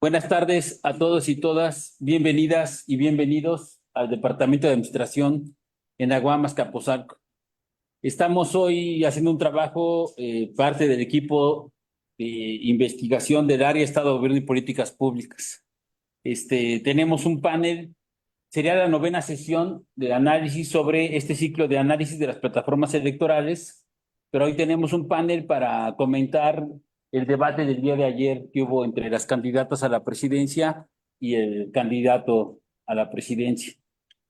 Buenas tardes a todos y todas. Bienvenidas y bienvenidos al Departamento de Administración en Aguam, Azcapotzalco. Estamos hoy haciendo un trabajo, parte del equipo de investigación del área Estado, Gobierno y Políticas Públicas. Tenemos un panel, sería la novena sesión de análisis sobre este ciclo de análisis de las plataformas electorales, pero hoy tenemos un panel para comentar el debate del día de ayer que hubo entre las candidatas a la presidencia y el candidato a la presidencia.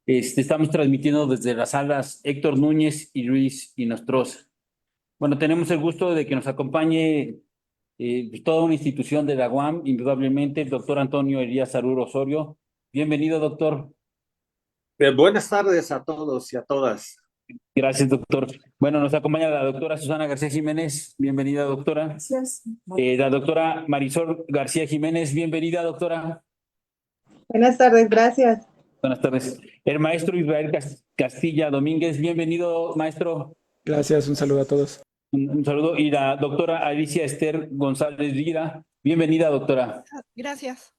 Estamos transmitiendo desde las salas Héctor Núñez y Luis Inostroza. Bueno, tenemos el gusto de que nos acompañe toda una institución de la UAM, indudablemente, el doctor Antonio Elías Arur Osorio. Bienvenido, doctor. Buenas tardes a todos y a todas. Gracias, doctor. Bueno, nos acompaña la doctora Susana García Jiménez. Bienvenida, doctora. Gracias. La doctora Marisol García Jiménez. Bienvenida, doctora. Buenas tardes, gracias. Buenas tardes. El maestro Israel Castilla Domínguez. Bienvenido, maestro. Gracias, un saludo a todos. Un saludo. Y la doctora Alicia Esther González Lira. Bienvenida, doctora. Gracias.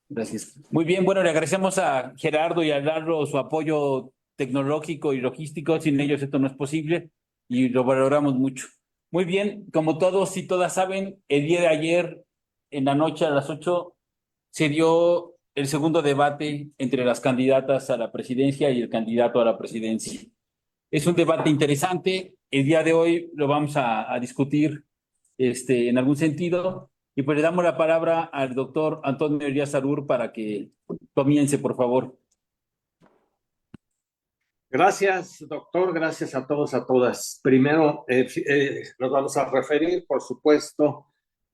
Gracias. Muy bien, bueno, le agradecemos a Gerardo y a Lalo su apoyo tecnológico y logístico. Sin ellos esto no es posible y lo valoramos mucho. Muy bien, como todos y todas saben, el día de ayer, en la noche a las 8, se dio el segundo debate entre las candidatas a la presidencia y el candidato a la presidencia. Es un debate interesante. El día de hoy lo vamos a discutir en algún sentido. Y pues le damos la palabra al doctor Antonio Elías Arur para que comience, por favor. Gracias, doctor. Gracias a todos, a todas. Primero, nos vamos a referir, por supuesto,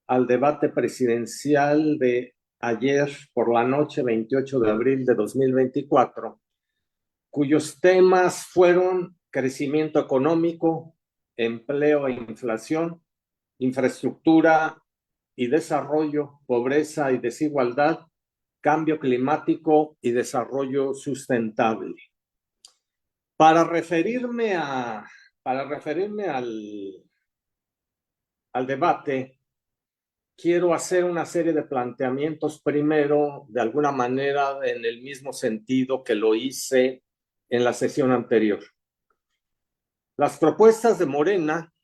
al debate presidencial de ayer por la noche, 28 de abril de 2024, cuyos temas fueron crecimiento económico, empleo e inflación, infraestructura y desarrollo, pobreza y desigualdad, cambio climático y desarrollo sustentable. Para referirme al debate, quiero hacer una serie de planteamientos primero, de alguna manera, en el mismo sentido que lo hice en la sesión anterior. Las propuestas de Morena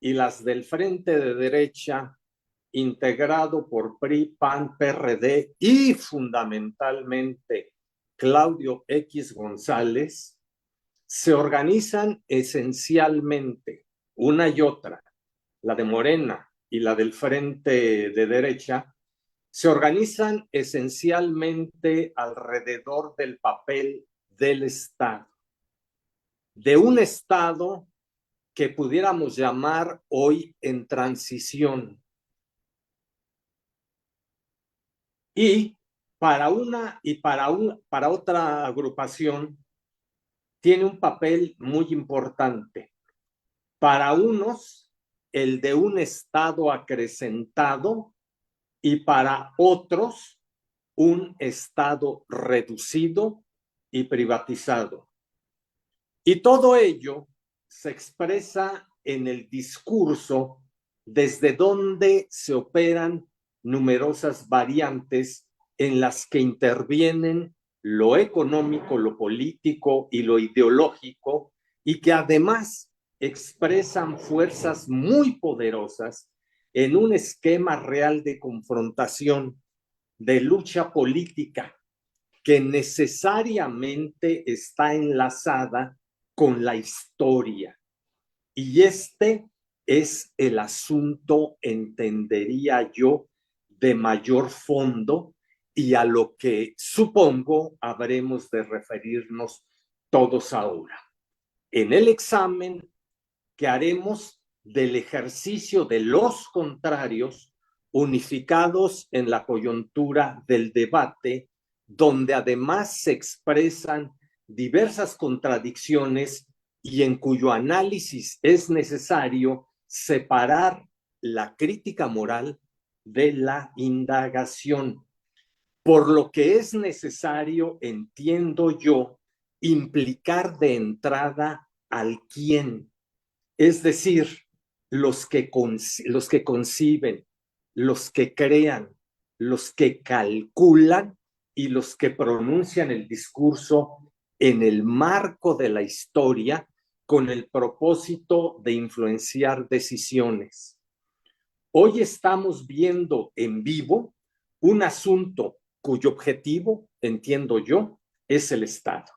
y las del Frente de Derecha, integrado por PRI, PAN, PRD y fundamentalmente Claudio X González, se organizan esencialmente una y otra, la de Morena y la del Frente de Derecha, se organizan esencialmente alrededor del papel del Estado, de un Estado que pudiéramos llamar hoy en transición. Y para una y para otra agrupación tiene un papel muy importante. Para unos, el de un Estado acrecentado, y para otros, un Estado reducido y privatizado. Y todo ello se expresa en el discurso desde donde se operan numerosas variantes en las que intervienen lo económico, lo político y lo ideológico, y que además expresan fuerzas muy poderosas en un esquema real de confrontación, de lucha política, que necesariamente está enlazada con la historia. Y este es el asunto, entendería yo, de mayor fondo y a lo que supongo habremos de referirnos todos ahora. En el examen que haremos del ejercicio de los contrarios unificados en la coyuntura del debate, donde además se expresan diversas contradicciones y en cuyo análisis es necesario separar la crítica moral de la indagación, por lo que es necesario, entiendo yo, implicar de entrada al quién, es decir, los que conciben, los que crean, los que calculan y los que pronuncian el discurso en el marco de la historia con el propósito de influenciar decisiones. Hoy estamos viendo en vivo un asunto cuyo objetivo, entiendo yo, es el Estado.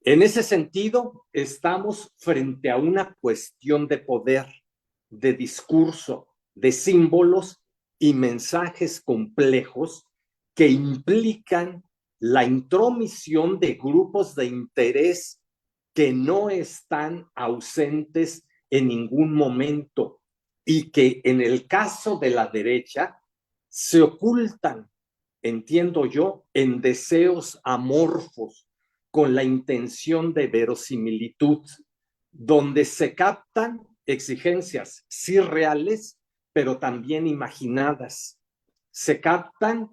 En ese sentido, estamos frente a una cuestión de poder, de discurso, de símbolos y mensajes complejos que implican la intromisión de grupos de interés que no están ausentes en ningún momento y que en el caso de la derecha se ocultan, entiendo yo, en deseos amorfos con la intención de verosimilitud, donde se captan exigencias sí reales, pero también imaginadas. Se captan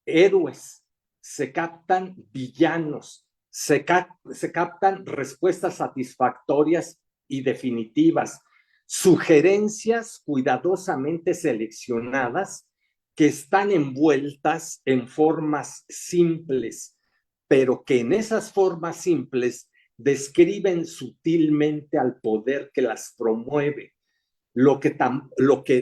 héroes, se captan villanos, se captan respuestas satisfactorias y definitivas, sugerencias cuidadosamente seleccionadas que están envueltas en formas simples, pero que en esas formas simples describen sutilmente al poder que las promueve, lo que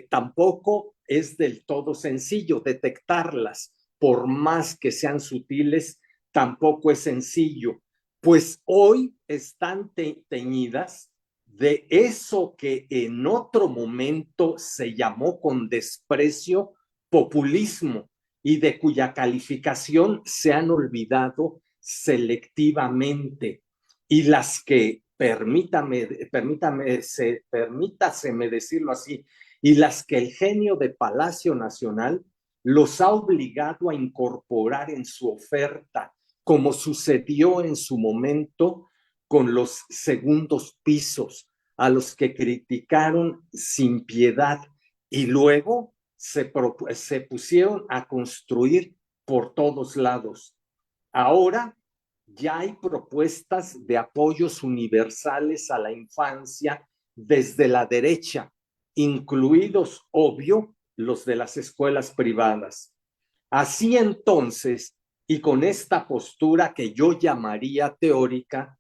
tampoco es del todo sencillo detectarlas, por más que sean sutiles, tampoco es sencillo, pues hoy están teñidas de eso que en otro momento se llamó con desprecio populismo y de cuya calificación se han olvidado selectivamente, y las que, permítaseme decirlo así, y las que el genio de Palacio Nacional los ha obligado a incorporar en su oferta, como sucedió en su momento con los segundos pisos, a los que criticaron sin piedad y luego se pusieron a construir por todos lados. Ahora ya hay propuestas de apoyos universales a la infancia desde la derecha, incluidos, obvio, los de las escuelas privadas. Así entonces, y con esta postura que yo llamaría teórica,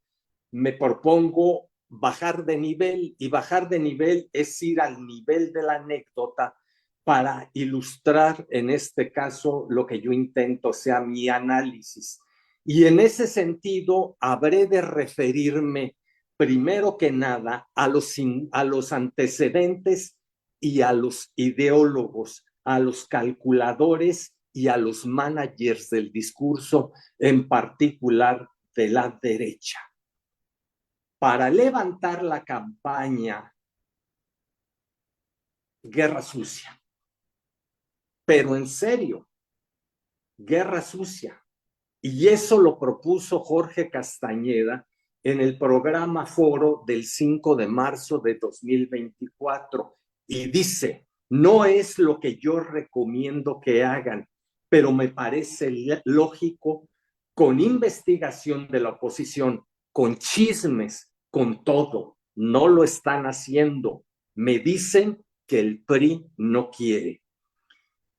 me propongo bajar de nivel, y bajar de nivel es ir al nivel de la anécdota para ilustrar en este caso lo que yo intento sea mi análisis. Y en ese sentido habré de referirme primero que nada a los antecedentes y a los ideólogos, a los calculadores y a los managers del discurso, en particular de la derecha. Para levantar la campaña Guerra Sucia, pero en serio, Guerra Sucia. Y eso lo propuso Jorge Castañeda en el programa Foro del 5 de marzo de 2024. Y dice, no es lo que yo recomiendo que hagan, pero me parece lógico, con investigación de la oposición, con chismes, con todo. No lo están haciendo. Me dicen que el PRI no quiere.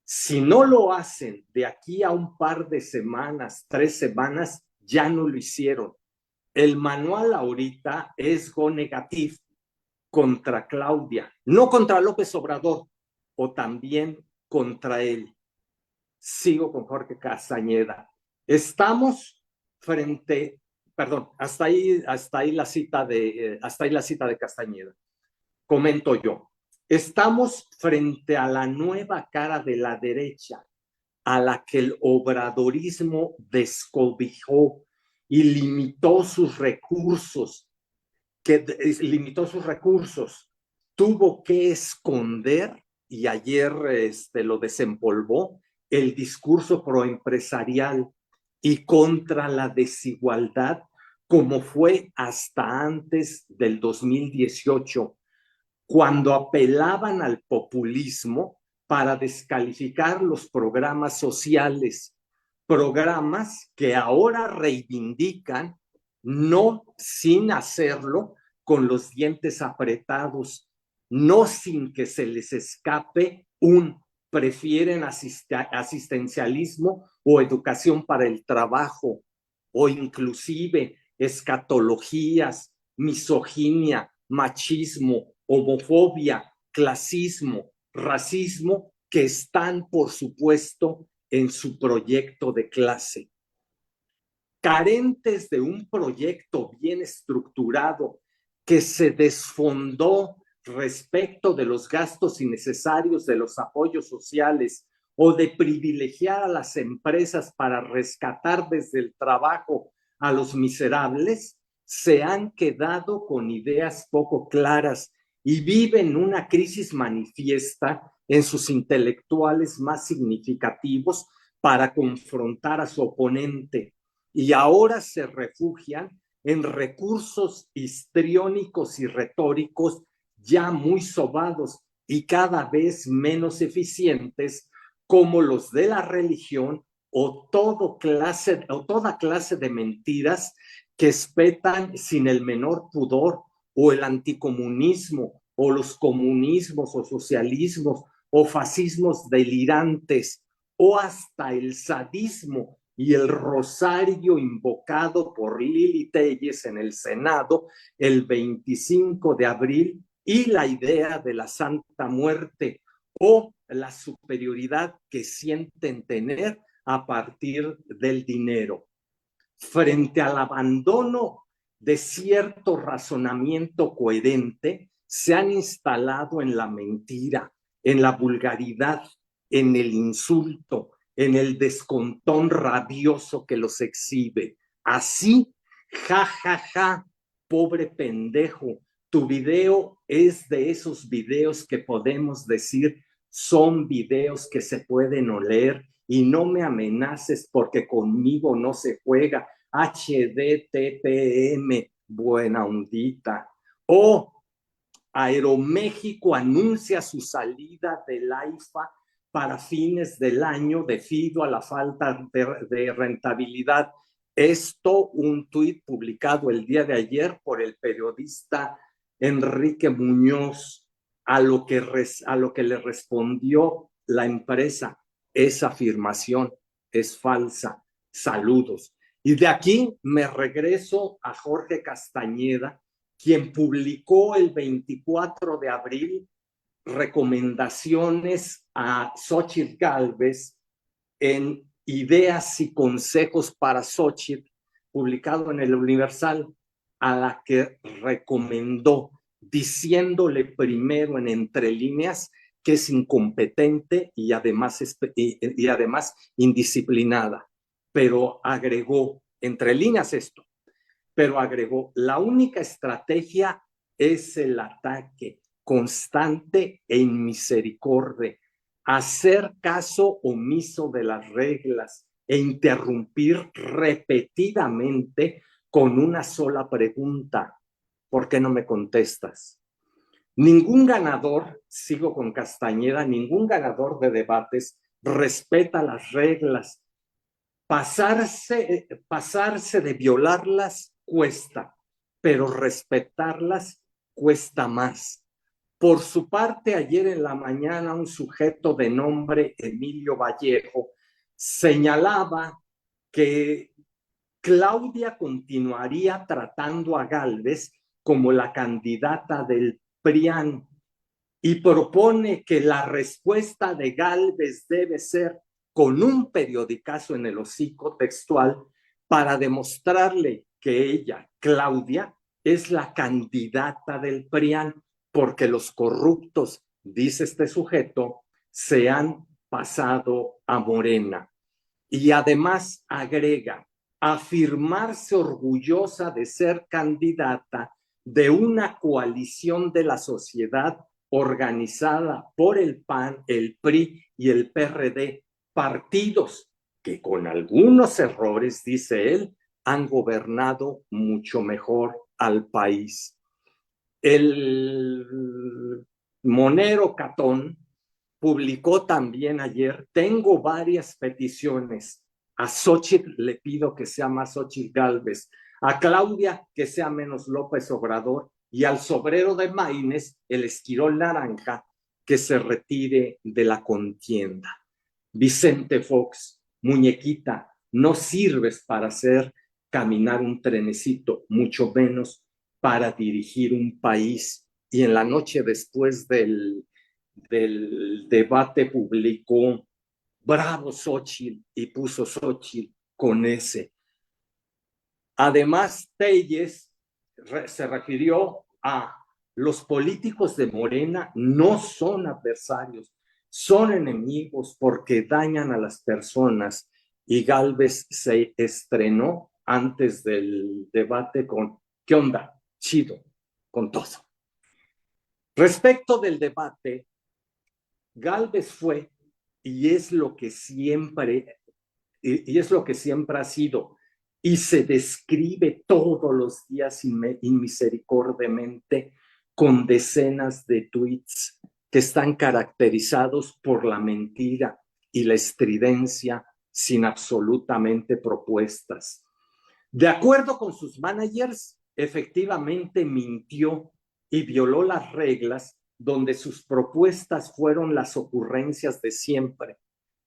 Si no lo hacen de aquí a un par de semanas, 3 semanas, ya no lo hicieron. El manual ahorita es go negativo contra Claudia, no contra López Obrador, o también contra él. Sigo con Jorge Castañeda. Estamos frente, perdón, hasta ahí la cita de Castañeda. Comento yo. Estamos frente a la nueva cara de la derecha, a la que el obradorismo descobijó y limitó sus recursos, tuvo que esconder, y ayer lo desempolvó, el discurso proempresarial y contra la desigualdad, como fue hasta antes del 2018, cuando apelaban al populismo para descalificar los programas sociales, programas que ahora reivindican, no sin hacerlo con los dientes apretados, no sin que se les escape un prefieren asistencialismo o educación para el trabajo, o inclusive escatologías, misoginia, machismo, homofobia, clasismo, racismo, que están, por supuesto, en su proyecto de clase. Carentes de un proyecto bien estructurado que se desfondó respecto de los gastos innecesarios de los apoyos sociales o de privilegiar a las empresas para rescatar desde el trabajo a los miserables, se han quedado con ideas poco claras y viven una crisis manifiesta en sus intelectuales más significativos para confrontar a su oponente, y ahora se refugian en recursos histriónicos y retóricos ya muy sobados y cada vez menos eficientes, como los de la religión o toda clase de mentiras que espetan sin el menor pudor, o el anticomunismo, o los comunismos, o socialismos, o fascismos delirantes, o hasta el sadismo y el rosario invocado por Lili Telles en el Senado el 25 de abril, y la idea de la Santa Muerte o la superioridad que sienten tener a partir del dinero. Frente al abandono de cierto razonamiento coherente, se han instalado en la mentira, en la vulgaridad, en el insulto, en el descontón rabioso que los exhibe. Así, ja, ja, ja, pobre pendejo, tu video es de esos videos que podemos decir son videos que se pueden oler, y no me amenaces porque conmigo no se juega. HDTPM, buena ondita. O Aeroméxico anuncia su salida del AIFA para fines del año debido a la falta de rentabilidad. Esto, un tuit publicado el día de ayer por el periodista Enrique Muñoz, a lo que le respondió la empresa: esa afirmación es falsa, saludos. Y de aquí me regreso a Jorge Castañeda, quien publicó el 24 de abril recomendaciones a Xóchitl Gálvez en Ideas y Consejos para Xóchitl, publicado en el Universal, a la que recomendó, diciéndole primero en entre líneas que es incompetente y además indisciplinada, pero agregó, entre líneas esto, pero agregó: la única estrategia es el ataque constante e inmisericordia, hacer caso omiso de las reglas e interrumpir repetidamente con una sola pregunta: ¿por qué no me contestas? Ningún ganador, sigo con Castañeda, ningún ganador de debates respeta las reglas. Pasarse de violarlas cuesta, pero respetarlas cuesta más. Por su parte, ayer en la mañana, un sujeto de nombre Emilio Vallejo señalaba que Claudia continuaría tratando a Gálvez como la candidata del PRIAN, y propone que la respuesta de Gálvez debe ser con un periodicazo en el hocico, textual, para demostrarle que ella, Claudia, es la candidata del PRIAN, porque los corruptos, dice este sujeto, se han pasado a Morena. Y además agrega: afirmarse orgullosa de ser candidata de una coalición de la sociedad organizada por el PAN, el PRI y el PRD, partidos que con algunos errores, dice él, han gobernado mucho mejor al país. El monero Catón publicó también ayer: tengo varias peticiones. A Xóchitl le pido que sea más Xóchitl Gálvez, a Claudia que sea menos López Obrador, y al sobrero de Maínez, el esquirol naranja, que se retire de la contienda. Vicente Fox, muñequita, no sirves para hacer caminar un trenecito, mucho menos para dirigir un país. Y en la noche después del debate publicó bravo Xóchitl y puso Xóchitl con ese. Además, Telles se refirió a los políticos de Morena no son adversarios, son enemigos porque dañan a las personas. Y Gálvez se estrenó antes del debate con, ¿qué onda? Chido, con todo. Respecto del debate, Gálvez fue, y es lo que siempre, y es lo que siempre ha sido, y se describe todos los días inmisericordiamente con decenas de tweets que están caracterizados por la mentira y la estridencia sin absolutamente propuestas. De acuerdo con sus managers, efectivamente mintió y violó las reglas donde sus propuestas fueron las ocurrencias de siempre,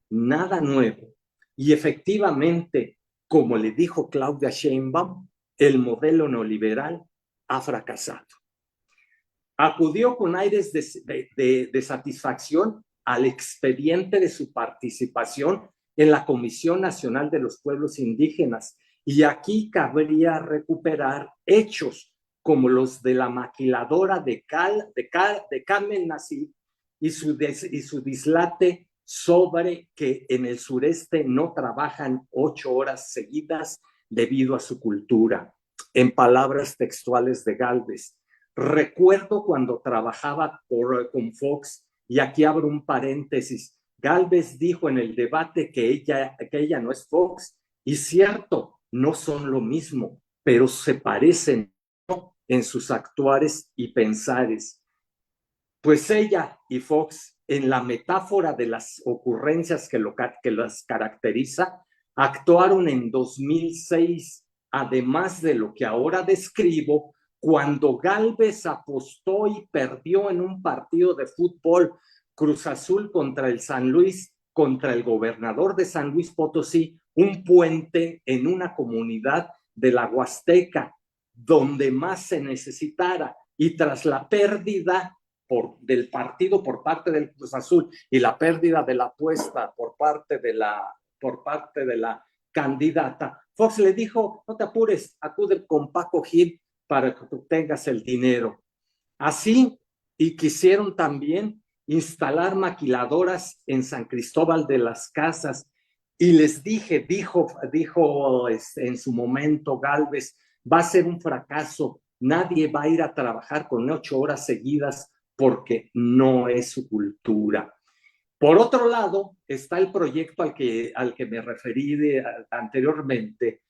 nada nuevo. Y efectivamente, como le dijo Claudia Sheinbaum, el modelo neoliberal ha fracasado. Acudió con aires de satisfacción al expediente de su participación en la Comisión Nacional de los Pueblos Indígenas. Y aquí cabría recuperar hechos como los de la maquiladora de Carmen Nasif y su dislate sobre que en el sureste no trabajan 8 horas seguidas debido a su cultura. En palabras textuales de Gálvez, recuerdo cuando trabajaba con Fox, y aquí abro un paréntesis, Gálvez dijo en el debate que ella no es Fox, y cierto, no son lo mismo, pero se parecen en sus actuares y pensares. Pues ella y Fox, en la metáfora de las ocurrencias que las caracteriza, actuaron en 2006, además de lo que ahora describo, cuando Gálvez apostó y perdió en un partido de fútbol Cruz Azul contra el San Luis, contra el gobernador de San Luis Potosí, un puente en una comunidad de la Huasteca, donde más se necesitara, y tras la pérdida del partido por parte del Cruz Azul y la pérdida de la apuesta por parte de la candidata, Fox le dijo, no te apures, acude con Paco Gil para que tú tengas el dinero. Así, y quisieron también instalar maquiladoras en San Cristóbal de las Casas, y les dijo en su momento Gálvez, va a ser un fracaso, nadie va a ir a trabajar con 8 horas seguidas porque no es su cultura. Por otro lado, está el proyecto al que me referí anteriormente,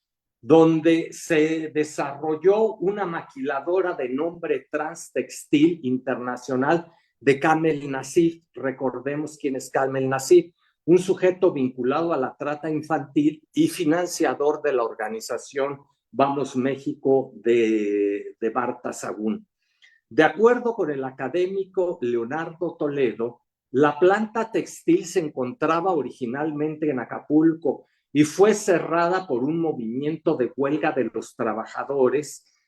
donde se desarrolló una maquiladora de nombre Transtextil Internacional de Kamel Nasif. Recordemos quién es Kamel Nasif, un sujeto vinculado a la trata infantil y financiador de la organización Vamos México de Marta Sagún. De acuerdo con el académico Leonardo Toledo, la planta textil se encontraba originalmente en Acapulco y fue cerrada por un movimiento de huelga de los trabajadores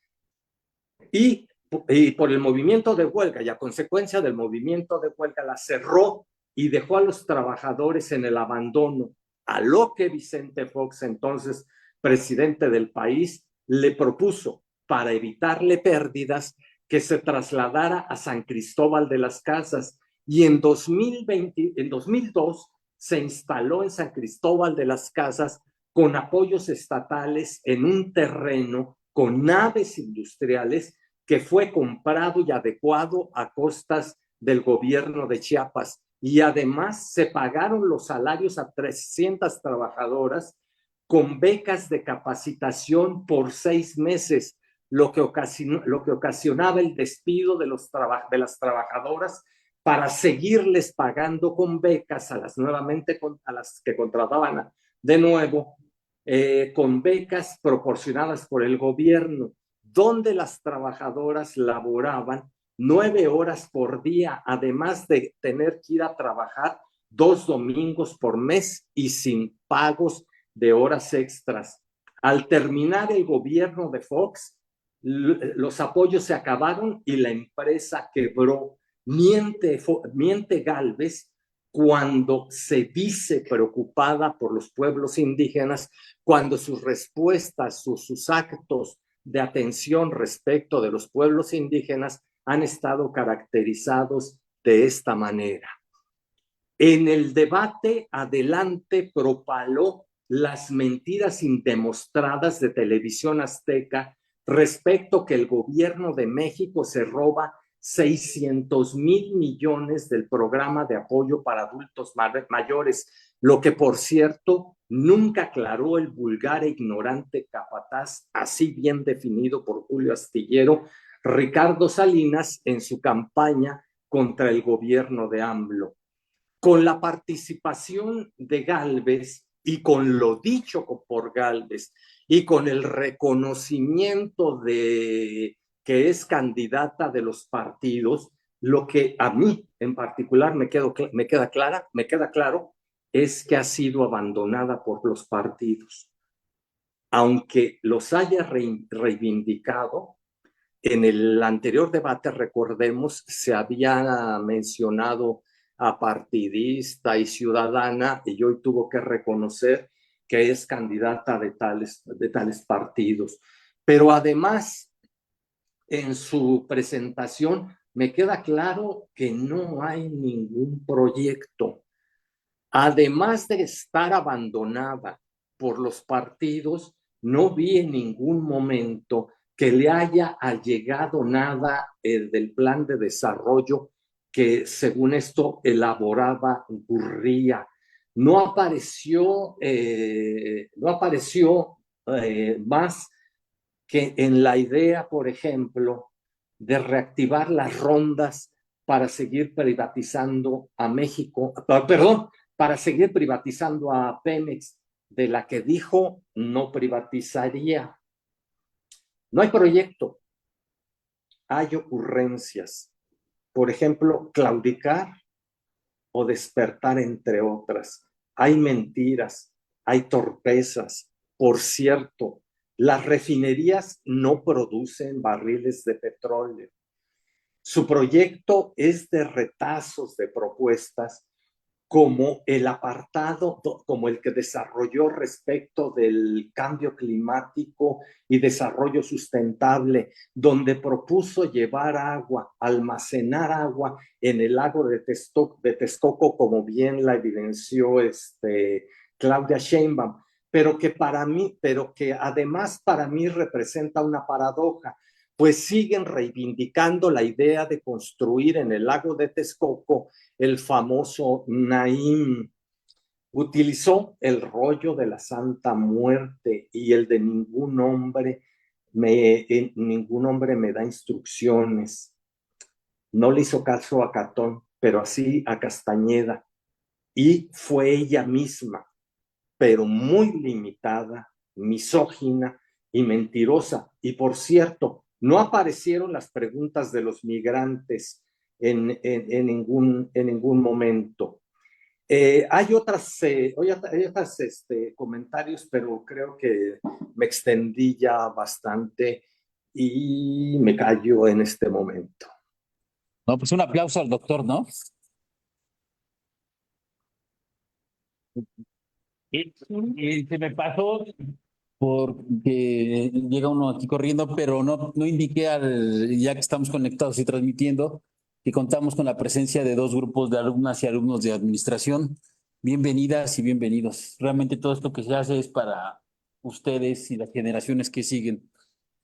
y por el movimiento de huelga, y a consecuencia del movimiento de huelga la cerró y dejó a los trabajadores en el abandono, a lo que Vicente Fox, entonces presidente del país, le propuso, para evitarle pérdidas, que se trasladara a San Cristóbal de las Casas, y en 2002 se instaló en San Cristóbal de las Casas con apoyos estatales en un terreno con naves industriales que fue comprado y adecuado a costas del gobierno de Chiapas. Y además se pagaron los salarios a 300 trabajadoras con becas de capacitación por 6 meses, lo que ocasionaba el despido de las trabajadoras para seguirles pagando con becas a las que contrataban de nuevo, con becas proporcionadas por el gobierno, donde las trabajadoras laboraban 9 horas por día, además de tener que ir a trabajar 2 domingos por mes y sin pagos de horas extras. Al terminar el gobierno de Fox, los apoyos se acabaron y la empresa quebró. Miente Gálvez cuando se dice preocupada por los pueblos indígenas, cuando sus respuestas, sus actos de atención respecto de los pueblos indígenas han estado caracterizados de esta manera. En el debate adelante propaló las mentiras indemostradas de Televisión Azteca respecto que el gobierno de México se roba 600,000 millones del programa de apoyo para adultos mayores, lo que por cierto nunca aclaró el vulgar e ignorante capataz, así bien definido por Julio Astillero, Ricardo Salinas, en su campaña contra el gobierno de AMLO. Con la participación de Gálvez y con lo dicho por Gálvez y con el reconocimiento de que es candidata de los partidos, lo que a mí en particular me queda claro es que ha sido abandonada por los partidos. Aunque los haya reivindicado, en el anterior debate, recordemos, se había mencionado apartidista y ciudadana, y hoy tuvo que reconocer que es candidata de tales partidos. Pero además, en su presentación, me queda claro que no hay ningún proyecto. Además de estar abandonada por los partidos, no vi en ningún momento que le haya allegado nada del plan de desarrollo que, según esto, elaboraba Gurría. No apareció más que en la idea, por ejemplo, de reactivar las rondas para seguir privatizando a México, perdón, para seguir privatizando a Pemex, de la que dijo no privatizaría. No hay proyecto, hay ocurrencias. Por ejemplo, claudicar o despertar, entre otras. Hay mentiras, hay torpezas. Por cierto, las refinerías no producen barriles de petróleo. Su proyecto es de retazos de propuestas como el apartado, como el que desarrolló respecto del cambio climático y desarrollo sustentable, donde propuso llevar agua, almacenar agua en el lago de Texcoco, como bien la evidenció Claudia Sheinbaum, pero que además para mí representa una paradoja, pues siguen reivindicando la idea de construir en el lago de Texcoco el famoso Naim. Utilizó el rollo de la Santa Muerte y el de ningún hombre me da instrucciones. No le hizo caso a Catón, pero así a Castañeda. Y fue ella misma, pero muy limitada, misógina y mentirosa. Y por cierto, no aparecieron las preguntas de los migrantes en ningún momento. Hay otros comentarios, pero creo que me extendí ya bastante y me callo en este momento. No, pues un aplauso al doctor, ¿no? Y se me pasó porque llega uno aquí corriendo, pero no indiqué, ya que estamos conectados y transmitiendo, que contamos con la presencia de dos grupos de alumnas y alumnos de administración. Bienvenidas y bienvenidos. Realmente todo esto que se hace es para ustedes y las generaciones que siguen.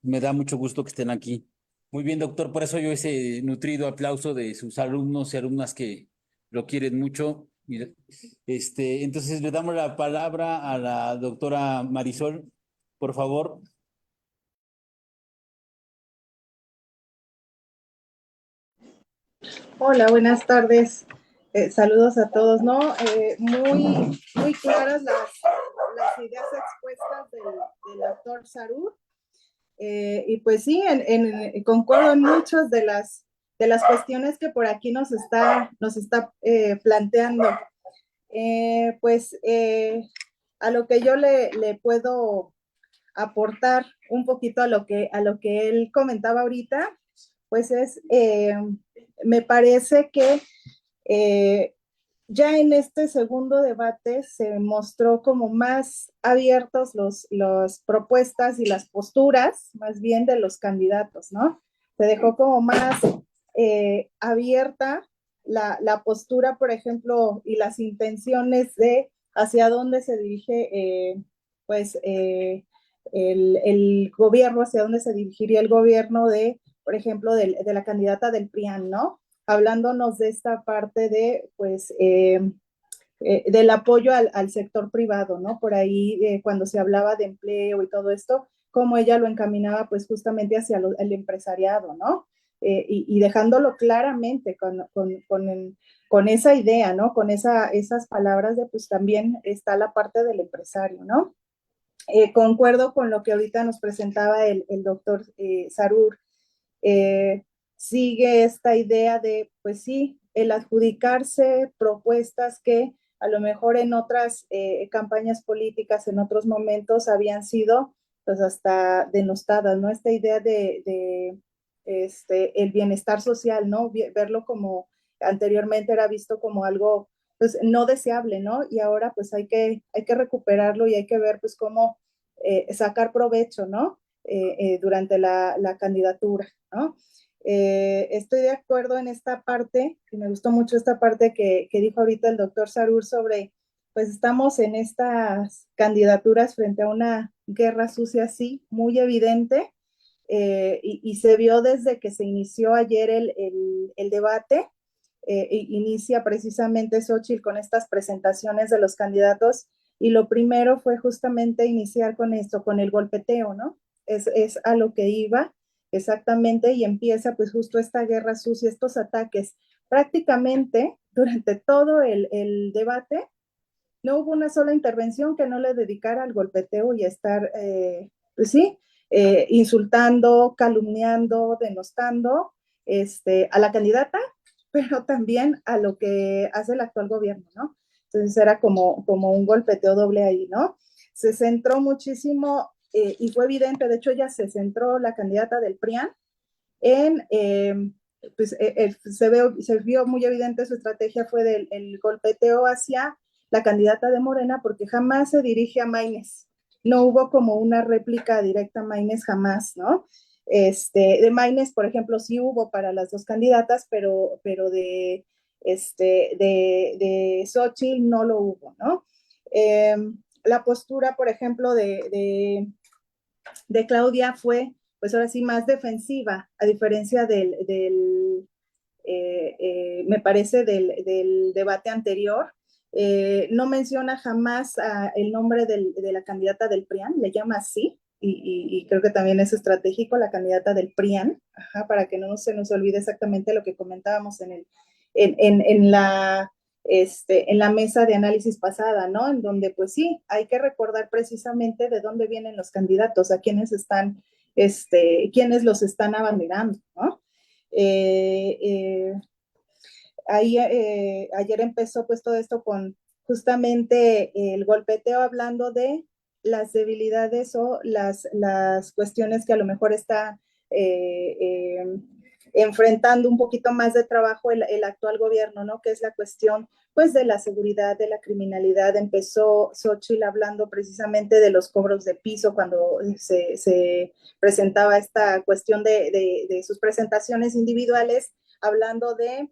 Me da mucho gusto que estén aquí. Muy bien, doctor, por eso yo ese nutrido aplauso de sus alumnos y alumnas que lo quieren mucho. Entonces le damos la palabra a la doctora Marisol, por favor. Hola, buenas tardes. Saludos a todos, ¿no? Muy claras las ideas expuestas del doctor Sarur. Y pues sí, concuerdo en muchas de las de las cuestiones que por aquí nos está planteando. Pues a lo que yo le puedo aportar un poquito a lo que él comentaba ahorita, pues me parece que ya en este segundo debate se mostró como más abiertos las propuestas y las posturas, más bien de los candidatos, ¿no? Se dejó como más abierta la postura, por ejemplo, y las intenciones de hacia dónde se dirige, el gobierno, hacia dónde se dirigiría el gobierno por ejemplo, de la candidata del PRIAN, ¿no? Hablándonos de esta parte del apoyo al sector privado, ¿no? Por ahí, cuando se hablaba de empleo y todo esto, cómo ella lo encaminaba, pues, justamente hacia el empresariado, ¿no? Y dejándolo claramente con esa idea, ¿no? Con esas palabras de, pues, también está la parte del empresario, ¿no? Concuerdo con lo que ahorita nos presentaba el doctor Sarur. Sigue esta idea de, pues sí, el adjudicarse propuestas que a lo mejor en otras campañas políticas, en otros momentos, habían sido pues hasta denostadas, ¿no? Esta idea de el bienestar social, ¿no? Verlo como anteriormente era visto como algo pues no deseable, ¿no? Y ahora pues hay que recuperarlo y hay que ver pues cómo sacar provecho, ¿no? Durante la candidatura, ¿no? Estoy de acuerdo en esta parte, y me gustó mucho esta parte que dijo ahorita el doctor Sarur sobre, pues estamos en estas candidaturas frente a una guerra sucia así, muy evidente, y se vio desde que se inició ayer el debate. Inicia precisamente Xochitl con estas presentaciones de los candidatos, y lo primero fue justamente iniciar con esto, con el golpeteo, ¿no? Es a lo que iba exactamente, y empieza pues justo esta guerra sucia, estos ataques. Prácticamente durante todo el debate no hubo una sola intervención que no le dedicara al golpeteo y a estar, pues sí, insultando, calumniando, denostando a la candidata, pero también a lo que hace el actual gobierno, ¿no? Entonces era como un golpeteo doble ahí, ¿no? Se centró muchísimo, y fue evidente, de hecho ya se centró la candidata del PRIAN en, pues se vio muy evidente su estrategia fue el golpeteo hacia la candidata de Morena, porque jamás se dirige a Maínez. No hubo como una réplica directa a Maínez, jamás, ¿no? De Maínez, por ejemplo, sí hubo para las dos candidatas, pero de Xochitl no lo hubo, ¿no? La postura, por ejemplo, de Claudia fue, pues ahora sí, más defensiva, a diferencia me parece, del debate anterior. No menciona jamás el nombre de la candidata del PRIAN, le llama así, y creo que también es estratégico, la candidata del PRIAN, ajá, para que no se nos olvide exactamente lo que comentábamos en la mesa de análisis pasada, ¿no? En donde, pues sí, hay que recordar precisamente de dónde vienen los candidatos, a quienes quienes los están abanderando, ¿no? Ayer empezó pues todo esto con justamente el golpeteo, hablando de las debilidades o las cuestiones que a lo mejor está enfrentando un poquito más de trabajo el actual gobierno, ¿no? Que es la cuestión pues de la seguridad, de la criminalidad. Empezó Xochitl hablando precisamente de los cobros de piso cuando se presentaba esta cuestión de sus presentaciones individuales, hablando de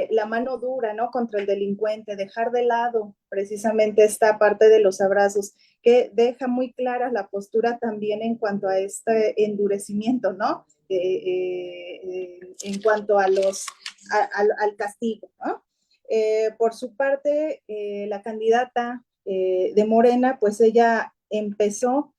la mano dura, ¿no? Contra el delincuente, dejar de lado precisamente esta parte de los abrazos, que deja muy clara la postura también en cuanto a este endurecimiento, ¿no? En cuanto a al castigo, ¿no? Por su parte, la candidata de Morena, pues ella empezó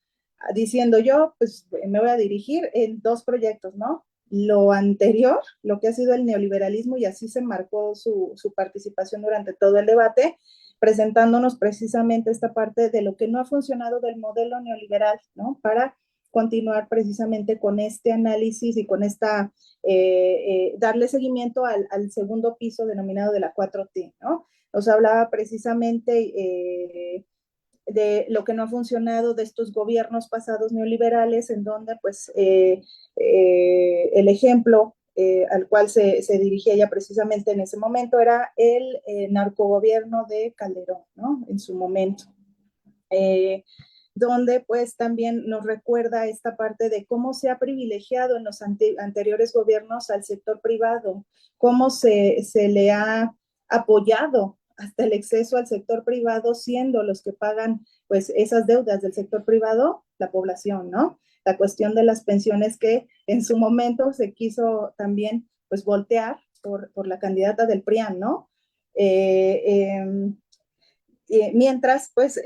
diciendo, yo pues me voy a dirigir en dos proyectos, ¿no? Lo anterior, lo que ha sido el neoliberalismo, y así se marcó su participación durante todo el debate, presentándonos precisamente esta parte de lo que no ha funcionado del modelo neoliberal, ¿no? Para continuar precisamente con este análisis y con esta, darle seguimiento al segundo piso denominado de la 4T, ¿no? Nos hablaba precisamente de lo que no ha funcionado de estos gobiernos pasados neoliberales, en donde pues el ejemplo al cual se dirigía ella precisamente en ese momento era el narcogobierno de Calderón, ¿no? En su momento. Donde pues también nos recuerda esta parte de cómo se ha privilegiado en los anteriores gobiernos al sector privado, cómo se le ha apoyado hasta el exceso al sector privado, siendo los que pagan pues esas deudas del sector privado la población, ¿no? La cuestión de las pensiones que en su momento se quiso también pues voltear por la candidata del PRIAN, ¿no? Mientras, pues,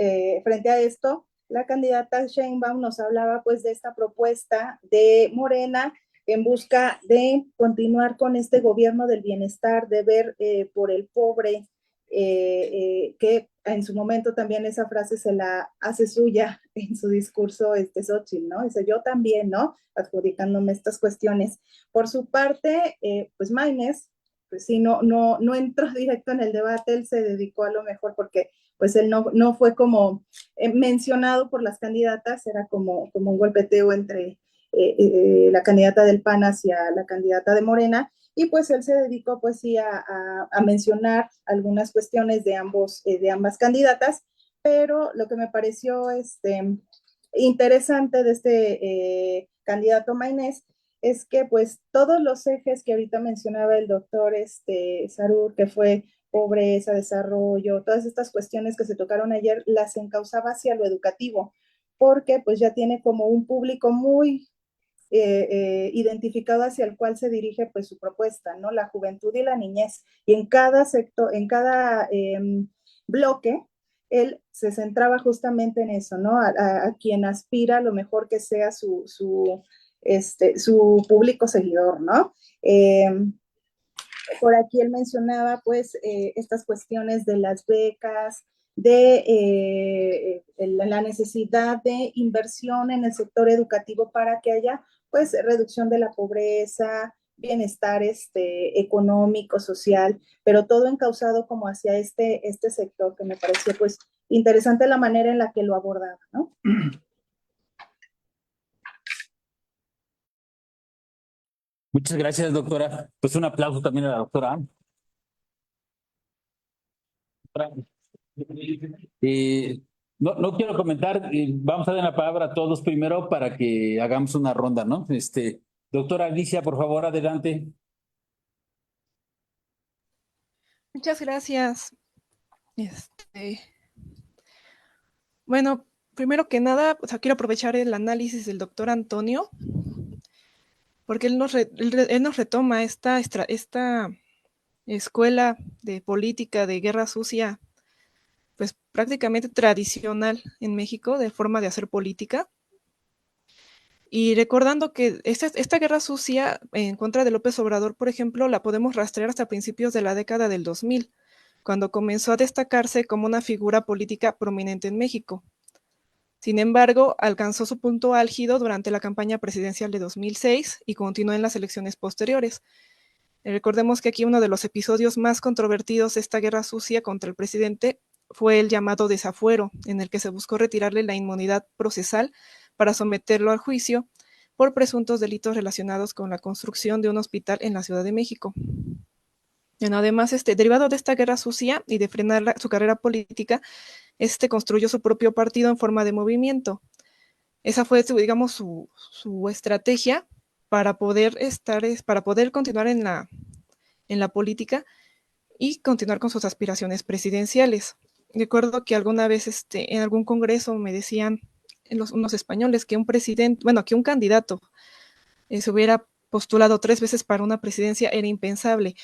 frente a esto, la candidata Sheinbaum nos hablaba, pues, de esta propuesta de Morena en busca de continuar con este gobierno del bienestar, de ver por el pobre, que en su momento también esa frase se la hace suya en su discurso Xochitl, ¿no? Dice, yo también, ¿no? Adjudicándome estas cuestiones. Por su parte, pues Maines, pues sí, no entró directo en el debate, él se dedicó a lo mejor porque pues él no fue como mencionado por las candidatas, era como un golpeteo entre la candidata del PAN hacia la candidata de Morena, y pues él se dedicó pues sí a mencionar algunas cuestiones de ambas candidatas, pero lo que me pareció interesante de este candidato Maynés es que pues todos los ejes que ahorita mencionaba el doctor Sarur, que fue pobreza, desarrollo, todas estas cuestiones que se tocaron ayer, las encauzaba hacia lo educativo, porque pues ya tiene como un público muy identificado hacia el cual se dirige pues su propuesta, ¿no? La juventud y la niñez. Y en cada sector, en cada bloque, él se centraba justamente en eso, ¿no? A quien aspira a lo mejor que sea su público seguidor, ¿no? Por aquí él mencionaba pues estas cuestiones de las becas, de la necesidad de inversión en el sector educativo para que haya pues reducción de la pobreza, bienestar económico, social, pero todo encauzado como hacia este sector que me pareció pues interesante la manera en la que lo abordaba, ¿no? Muchas gracias, doctora. Pues un aplauso también a la doctora. No quiero comentar, vamos a dar la palabra a todos primero para que hagamos una ronda, ¿no? Doctora Alicia, por favor, adelante. Muchas gracias. Bueno, primero que nada, o sea, quiero aprovechar el análisis del doctor Antonio, porque él nos retoma esta escuela de política de guerra sucia, pues prácticamente tradicional en México, de forma de hacer política. Y recordando que esta guerra sucia en contra de López Obrador, por ejemplo, la podemos rastrear hasta principios de la década del 2000, cuando comenzó a destacarse como una figura política prominente en México. Sin embargo, alcanzó su punto álgido durante la campaña presidencial de 2006 y continuó en las elecciones posteriores. Recordemos que aquí uno de los episodios más controvertidos de esta guerra sucia contra el presidente fue el llamado desafuero, en el que se buscó retirarle la inmunidad procesal para someterlo al juicio por presuntos delitos relacionados con la construcción de un hospital en la Ciudad de México. Bueno, además, derivado de esta guerra sucia y de frenar su carrera política, construyó su propio partido en forma de movimiento. Esa fue, digamos, su estrategia para poder continuar en la política y continuar con sus aspiraciones presidenciales. Recuerdo que alguna vez en algún congreso me decían unos españoles que que un candidato se hubiera postulado 3 veces para una presidencia era impensable.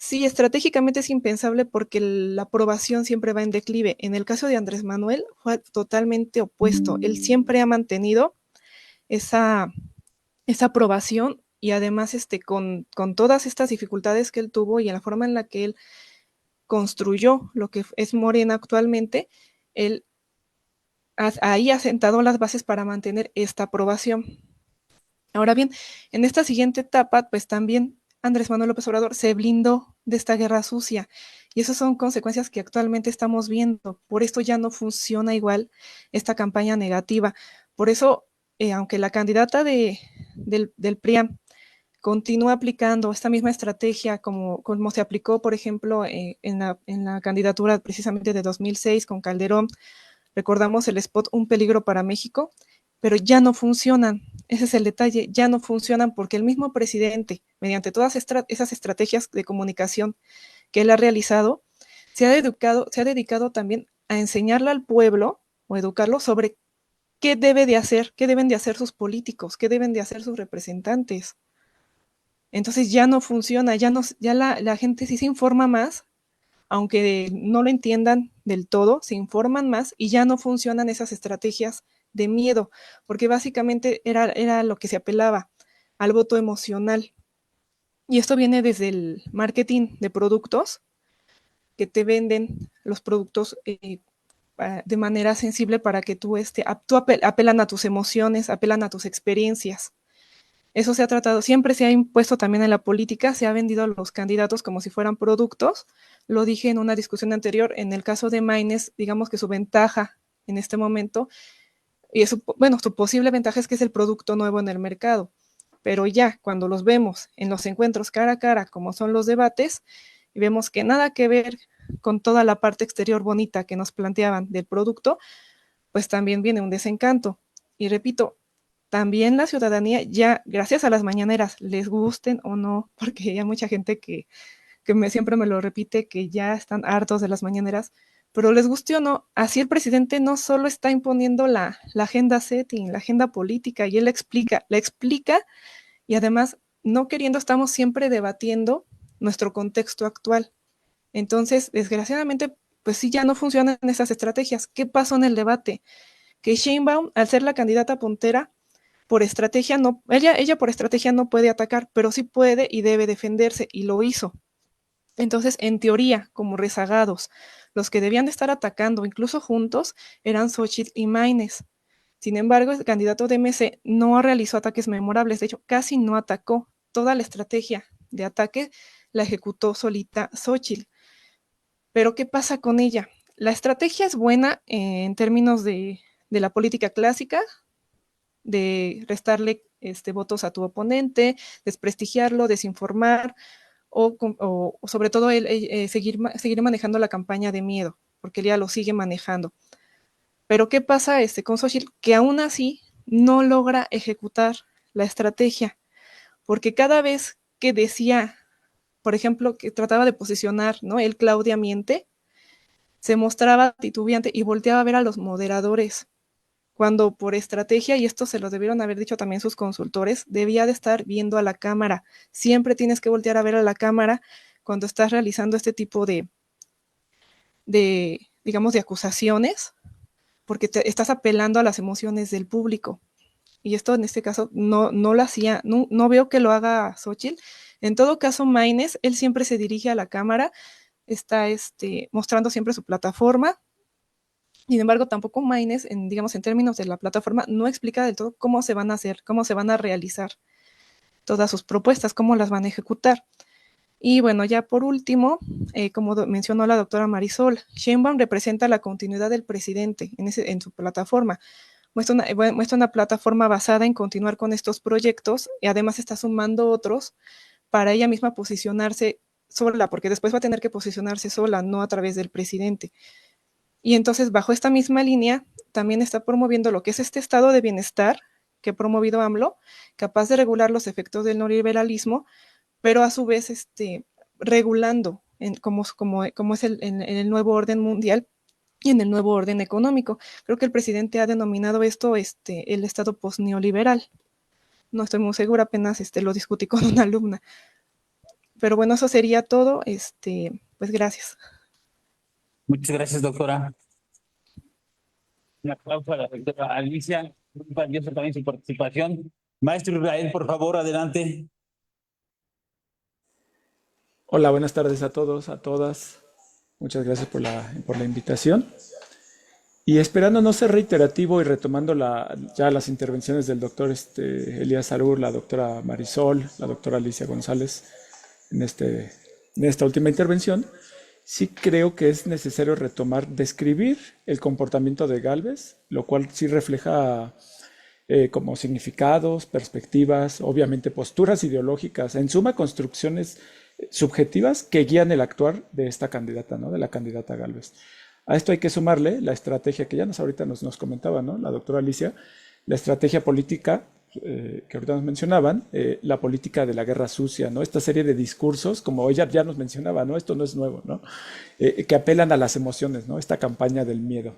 Sí, estratégicamente es impensable porque la aprobación siempre va en declive. En el caso de Andrés Manuel fue totalmente opuesto. Él siempre ha mantenido esa aprobación y además con todas estas dificultades que él tuvo y en la forma en la que él construyó lo que es Morena actualmente, él ahí ha sentado las bases para mantener esta aprobación. Ahora bien, en esta siguiente etapa, pues también Andrés Manuel López Obrador se blindó de esta guerra sucia y esas son consecuencias que actualmente estamos viendo. Por esto ya no funciona igual esta campaña negativa. Por eso, aunque la candidata del PRIAN continúa aplicando esta misma estrategia como se aplicó, por ejemplo, en la candidatura precisamente de 2006 con Calderón, recordamos el spot Un peligro para México, pero ya no funcionan. Ese es el detalle, ya no funcionan porque el mismo presidente, mediante todas esas estrategias de comunicación que él ha realizado, se ha dedicado también a enseñarle al pueblo o educarlo sobre qué debe de hacer, qué deben de hacer sus políticos, qué deben de hacer sus representantes. Entonces ya no funciona, ya la gente sí se informa más, aunque no lo entiendan del todo, se informan más y ya no funcionan esas estrategias de miedo, porque básicamente era lo que se apelaba al voto emocional. Y esto viene desde el marketing de productos, que te venden los productos de manera sensible para que tú apelan a tus emociones, apelan a tus experiencias. Eso se ha tratado, siempre se ha impuesto también en la política, se ha vendido a los candidatos como si fueran productos. Lo dije en una discusión anterior, en el caso de Maynes, digamos que su ventaja en este momento, y su posible ventaja es que es el producto nuevo en el mercado. Pero ya cuando los vemos en los encuentros cara a cara, como son los debates, y vemos que nada que ver con toda la parte exterior bonita que nos planteaban del producto, pues también viene un desencanto. Y repito, también la ciudadanía ya, gracias a las mañaneras, les gusten o no, porque hay mucha gente que siempre me lo repite, que ya están hartos de las mañaneras, pero les guste o no, así el presidente no solo está imponiendo la agenda setting, la agenda política, y él la explica, y además, no queriendo, estamos siempre debatiendo nuestro contexto actual. Entonces, desgraciadamente, pues sí, ya no funcionan esas estrategias. ¿Qué pasó en el debate? Que Sheinbaum, al ser la candidata puntera, por estrategia no, ella por estrategia no puede atacar, pero sí puede y debe defenderse, y lo hizo. Entonces, en teoría, como rezagados, los que debían de estar atacando, incluso juntos, eran Xochitl y Maynes. Sin embargo, el candidato de MC no realizó ataques memorables, de hecho, casi no atacó. Toda la estrategia de ataque la ejecutó solita Xochitl. Pero, ¿qué pasa con ella? La estrategia es buena en términos de la política clásica, de restarle votos a tu oponente, desprestigiarlo, desinformar, o sobre todo seguir manejando la campaña de miedo, porque él ya lo sigue manejando. Pero ¿qué pasa con Xochitl? Que aún así no logra ejecutar la estrategia, porque cada vez que decía, por ejemplo, que trataba de posicionar, ¿no?, el Claudia Miente, se mostraba titubeante y volteaba a ver a los moderadores, cuando por estrategia, y esto se lo debieron haber dicho también sus consultores, debía de estar viendo a la cámara. Siempre tienes que voltear a ver a la cámara cuando estás realizando este tipo digamos, de acusaciones, porque estás apelando a las emociones del público. Y esto en este caso no lo hacía, no veo que lo haga Xochitl. En todo caso, Maynes, él siempre se dirige a la cámara, está mostrando siempre su plataforma. Sin embargo, tampoco Maynes, digamos, en términos de la plataforma, no explica del todo cómo se van a hacer, cómo se van a realizar todas sus propuestas, cómo las van a ejecutar. Y bueno, ya por último, como mencionó la doctora Marisol, Sheinbaum representa la continuidad del presidente en su plataforma. Muestra una plataforma basada en continuar con estos proyectos y además está sumando otros para ella misma posicionarse sola, porque después va a tener que posicionarse sola, no a través del presidente. Y entonces, bajo esta misma línea, también está promoviendo lo que es este estado de bienestar que ha promovido AMLO, capaz de regular los efectos del neoliberalismo, pero a su vez regulando como es en el nuevo orden mundial y en el nuevo orden económico. Creo que el presidente ha denominado esto el estado postneoliberal. No estoy muy segura, apenas lo discutí con una alumna. Pero bueno, eso sería todo. Pues gracias. Muchas gracias, doctora. Un aplauso a la doctora Alicia, muy valiosa también su participación. Maestro Israel, por favor, adelante. Hola, buenas tardes a todos, a todas. Muchas gracias por la invitación. Y esperando no ser reiterativo y retomando ya las intervenciones del doctor Elías Arur, la doctora Marisol, la doctora Alicia González en, en esta última intervención, sí creo que es necesario retomar, describir el comportamiento de Gálvez, lo cual sí refleja como significados, perspectivas, obviamente posturas ideológicas, en suma construcciones subjetivas que guían el actuar de esta candidata, ¿no? De la candidata Gálvez. A esto hay que sumarle la estrategia que ya ahorita nos comentaba, ¿no? La doctora Alicia, la estrategia política que ahorita nos mencionaban, la política de la guerra sucia, ¿no? Esta serie de discursos, como ella ya nos mencionaba, ¿no? Esto no es nuevo, ¿no? Que apelan a las emociones, ¿no? Esta campaña del miedo.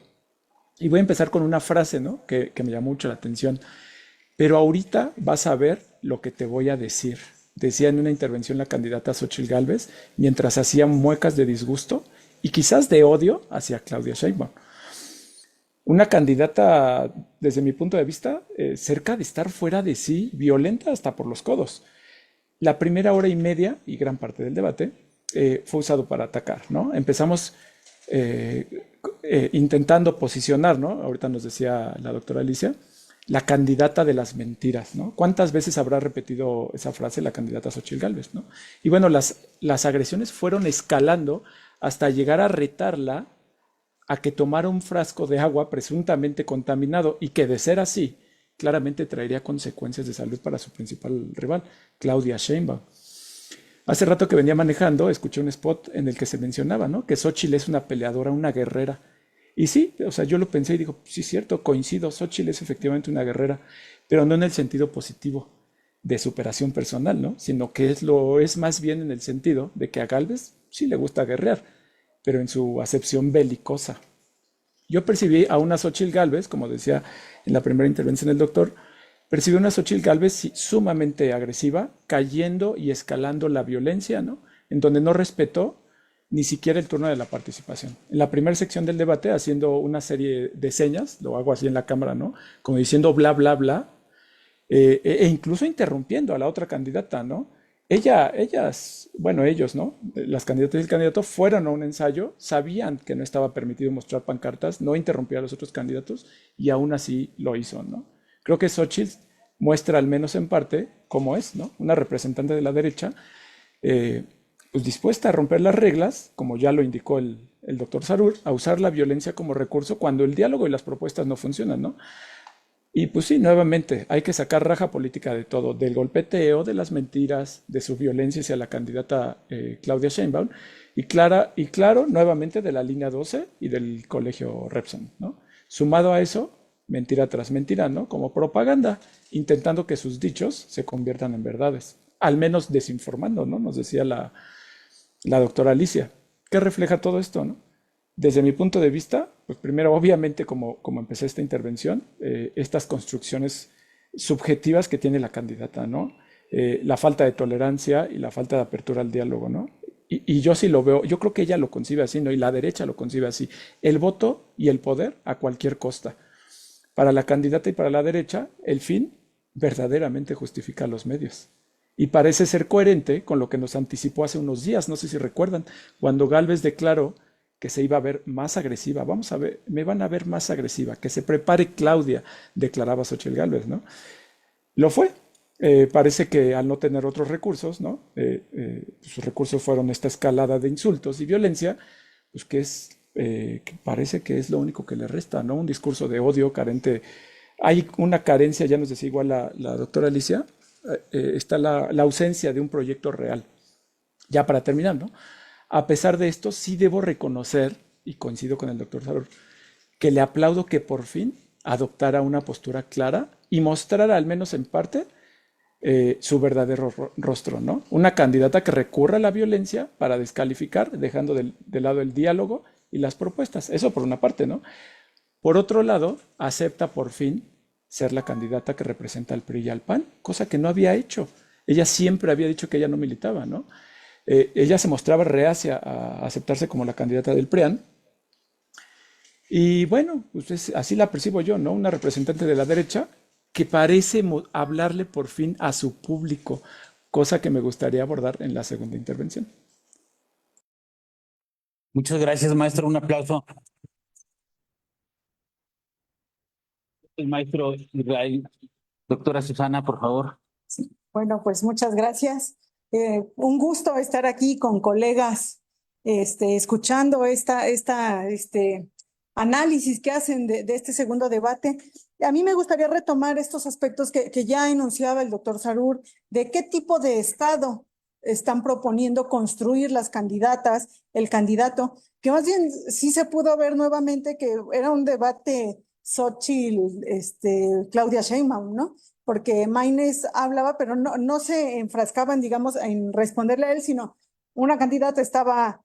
Y voy a empezar con una frase, ¿no? Que me llamó mucho la atención. Pero ahorita vas a ver lo que te voy a decir. Decía en una intervención la candidata Xóchitl Gálvez, mientras hacía muecas de disgusto y quizás de odio hacia Claudia Sheinbaum. Una candidata, desde mi punto de vista, cerca de estar fuera de sí, violenta hasta por los codos. La primera hora y media, y gran parte del debate, fue usado para atacar, ¿no? Empezamos intentando posicionar, ¿no? Ahorita nos decía la doctora Alicia, la candidata de las mentiras, ¿no? ¿Cuántas veces habrá repetido esa frase la candidata Xóchitl Gálvez, ¿no? Y bueno, las agresiones fueron escalando hasta llegar a retarla a que tomara un frasco de agua presuntamente contaminado y que de ser así, claramente traería consecuencias de salud para su principal rival, Claudia Sheinbaum. Hace rato que venía manejando, escuché un spot en el que se mencionaba, ¿no? Que Xóchitl es una peleadora, una guerrera. Y sí, o sea, yo lo pensé y digo, sí, es cierto, coincido, Xóchitl es efectivamente una guerrera, pero no en el sentido positivo de superación personal, ¿no? Sino que es más bien en el sentido de que a Gálvez sí le gusta guerrear, pero en su acepción belicosa. Yo percibí a una Xóchitl Gálvez, como decía en la primera intervención del doctor, percibí una Xóchitl Gálvez sumamente agresiva, cayendo y escalando la violencia, ¿no? En donde no respetó ni siquiera el turno de la participación. En la primera sección del debate, haciendo una serie de señas, lo hago así en la cámara, ¿no? Como diciendo bla, bla, bla, e incluso interrumpiendo a la otra candidata, ¿no? Bueno, ellos, ¿no? Las candidatas y el candidato fueron a un ensayo, sabían que no estaba permitido mostrar pancartas, no interrumpía a los otros candidatos y aún así lo hizo, ¿no? Creo que Xóchitl muestra al menos en parte cómo es, ¿no? Una representante de la derecha, pues dispuesta a romper las reglas, como ya lo indicó el doctor Sarur, a usar la violencia como recurso cuando el diálogo y las propuestas no funcionan, ¿no? Y pues sí, nuevamente, hay que sacar raja política de todo, del golpeteo, de las mentiras, de su violencia hacia la candidata Claudia Sheinbaum, y claro, nuevamente de la línea 12 y del colegio Repson, ¿no? Sumado a eso, mentira tras mentira, ¿no? Como propaganda, intentando que sus dichos se conviertan en verdades, al menos desinformando, ¿no? Nos decía la doctora Alicia. ¿Qué refleja todo esto, no? Desde mi punto de vista, pues primero, obviamente, como empecé esta intervención, estas construcciones subjetivas que tiene la candidata, ¿no? La falta de tolerancia y la falta de apertura al diálogo, ¿no? Y yo sí lo veo, yo creo que ella lo concibe así, ¿no? Y la derecha lo concibe así. El voto y el poder a cualquier costa. Para la candidata y para la derecha, el fin verdaderamente justifica los medios. Y parece ser coherente con lo que nos anticipó hace unos días, no sé si recuerdan, cuando Gálvez declaró que se iba a ver más agresiva. Vamos a ver, me van a ver más agresiva, que se prepare Claudia, declaraba Xóchitl Gálvez, ¿no? Lo fue. Parece que al no tener otros recursos, ¿no? Sus recursos fueron esta escalada de insultos y violencia, pues que parece que es lo único que le resta, ¿no? Un discurso de odio carente. Hay una carencia, ya nos decía igual la doctora Alicia, está la ausencia de un proyecto real. Ya para terminar, ¿no? A pesar de esto, sí debo reconocer, y coincido con el doctor Sarur, que le aplaudo que por fin adoptara una postura clara y mostrara, al menos en parte, su verdadero rostro, ¿no? Una candidata que recurra a la violencia para descalificar, dejando de lado el diálogo y las propuestas. Eso por una parte, ¿no? Por otro lado, acepta por fin ser la candidata que representa al PRI y al PAN, cosa que no había hecho. Ella siempre había dicho que ella no militaba, ¿no? Ella se mostraba reacia a aceptarse como la candidata del PRIAN. Y bueno, pues así la percibo yo, ¿no? Una representante de la derecha que parece hablarle por fin a su público, cosa que me gustaría abordar en la segunda intervención. Muchas gracias, maestro. Un aplauso. el maestro Israel. Doctora Susana, por favor. Bueno, pues muchas gracias. Un gusto estar aquí con colegas, escuchando este análisis que hacen de este segundo debate. A mí me gustaría retomar estos aspectos que ya enunciaba el doctor Sarur, de qué tipo de Estado están proponiendo construir las candidatas, el candidato, que más bien sí se pudo ver nuevamente que era un debate Xóchitl, Claudia Sheinbaum, ¿no? Porque Maynes hablaba, pero no se enfrascaban, digamos, en responderle a él, sino una candidata estaba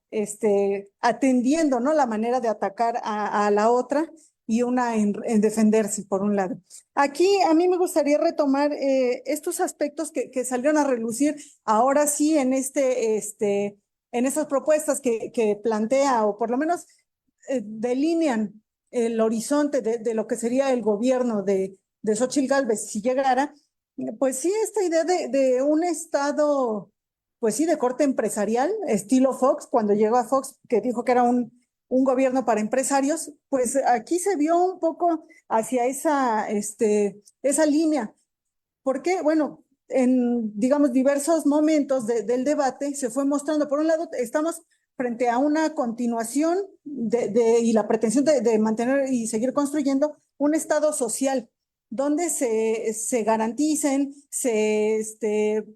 atendiendo, ¿no?, la manera de atacar a la otra y una en defenderse, por un lado. Aquí a mí me gustaría retomar estos aspectos que salieron a relucir ahora sí en en esas propuestas que plantea, o por lo menos delinean el horizonte de lo que sería el gobierno de Xóchitl Gálvez si llegara. Pues sí, esta idea de un Estado, pues sí, de corte empresarial, estilo Fox, cuando llegó a Fox, que dijo que era un gobierno para empresarios, pues aquí se vio un poco hacia esa línea. ¿Por qué? Bueno, en, digamos, diversos momentos del debate se fue mostrando, por un lado, estamos frente a una continuación y la pretensión de mantener y seguir construyendo un Estado social, donde se garanticen, se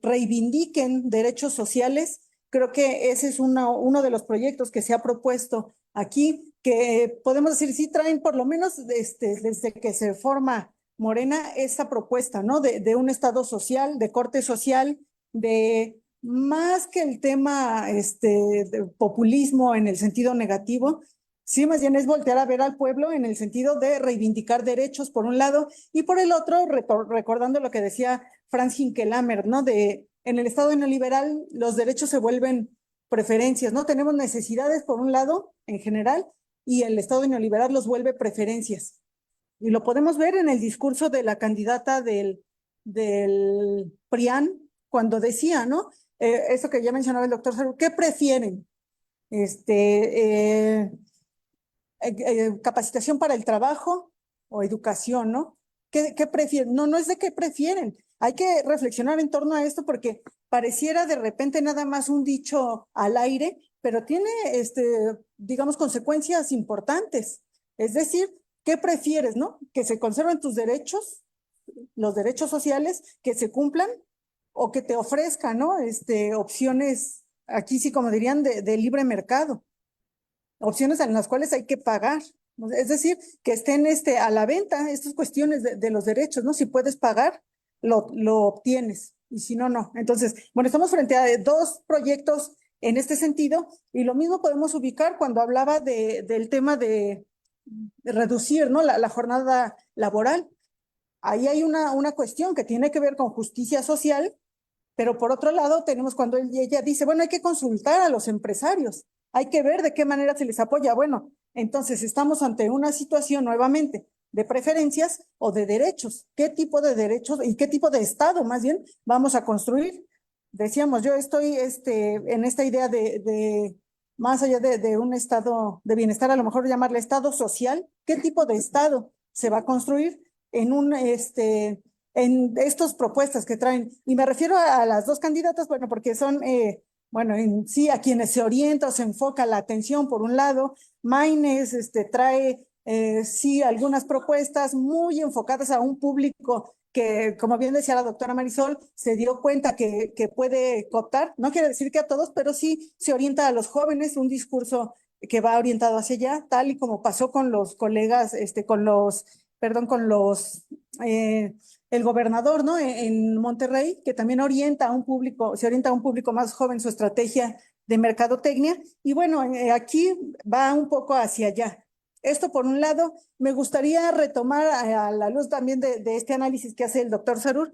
reivindiquen derechos sociales. Creo que ese es uno de los proyectos que se ha propuesto aquí, que podemos decir, sí traen por lo menos desde que se forma Morena esa propuesta, ¿no? De un Estado social, de corte social, de más que el tema de populismo en el sentido negativo, sí, más bien es voltear a ver al pueblo en el sentido de reivindicar derechos por un lado y por el otro, recordando lo que decía Franz Hinkelamer, ¿no? En el Estado neoliberal los derechos se vuelven preferencias, ¿no? Tenemos necesidades por un lado en general y el Estado neoliberal los vuelve preferencias. Y lo podemos ver en el discurso de la candidata del PRIAN, cuando decía, ¿no? Eso que ya mencionaba el doctor Sarur, ¿qué prefieren? Capacitación para el trabajo o educación, ¿no? ¿Qué prefieren? No es de qué prefieren. Hay que reflexionar en torno a esto porque pareciera de repente nada más un dicho al aire, pero tiene, digamos, consecuencias importantes. Es decir, ¿qué prefieres, no? Que se conserven tus derechos, los derechos sociales, que se cumplan, o que te ofrezcan, ¿no? Opciones, aquí sí como dirían, de libre mercado. Opciones en las cuales hay que pagar. Es decir, que estén a la venta estas cuestiones de los derechos, ¿no? Si puedes pagar, lo obtienes, y si no, no. Entonces, bueno, estamos frente a dos proyectos en este sentido, y lo mismo podemos ubicar cuando hablaba del tema de reducir, ¿no?, la jornada laboral. Ahí hay una cuestión que tiene que ver con justicia social, pero por otro lado tenemos cuando ella dice, bueno, hay que consultar a los empresarios, hay que ver de qué manera se les apoya. Bueno, entonces estamos ante una situación nuevamente de preferencias o de derechos. ¿Qué tipo de derechos y qué tipo de Estado más bien vamos a construir? Decíamos, yo estoy en esta idea de más allá de un estado de bienestar, a lo mejor llamarle Estado social. ¿Qué tipo de Estado se va a construir en estas propuestas que traen? Y me refiero a las dos candidatas, bueno, porque son, bueno, en sí a quienes se orienta o se enfoca la atención. Por un lado, Maynes trae, sí, algunas propuestas muy enfocadas a un público que, como bien decía la doctora Marisol, se dio cuenta que puede cooptar. No quiere decir que a todos, pero sí se orienta a los jóvenes, un discurso que va orientado hacia allá, tal y como pasó con los colegas, el gobernador, ¿no? En Monterrey, que también se orienta a un público más joven su estrategia de mercadotecnia. Y bueno, aquí va un poco hacia allá. Esto por un lado. Me gustaría retomar a la luz también de este análisis que hace el doctor Sarur,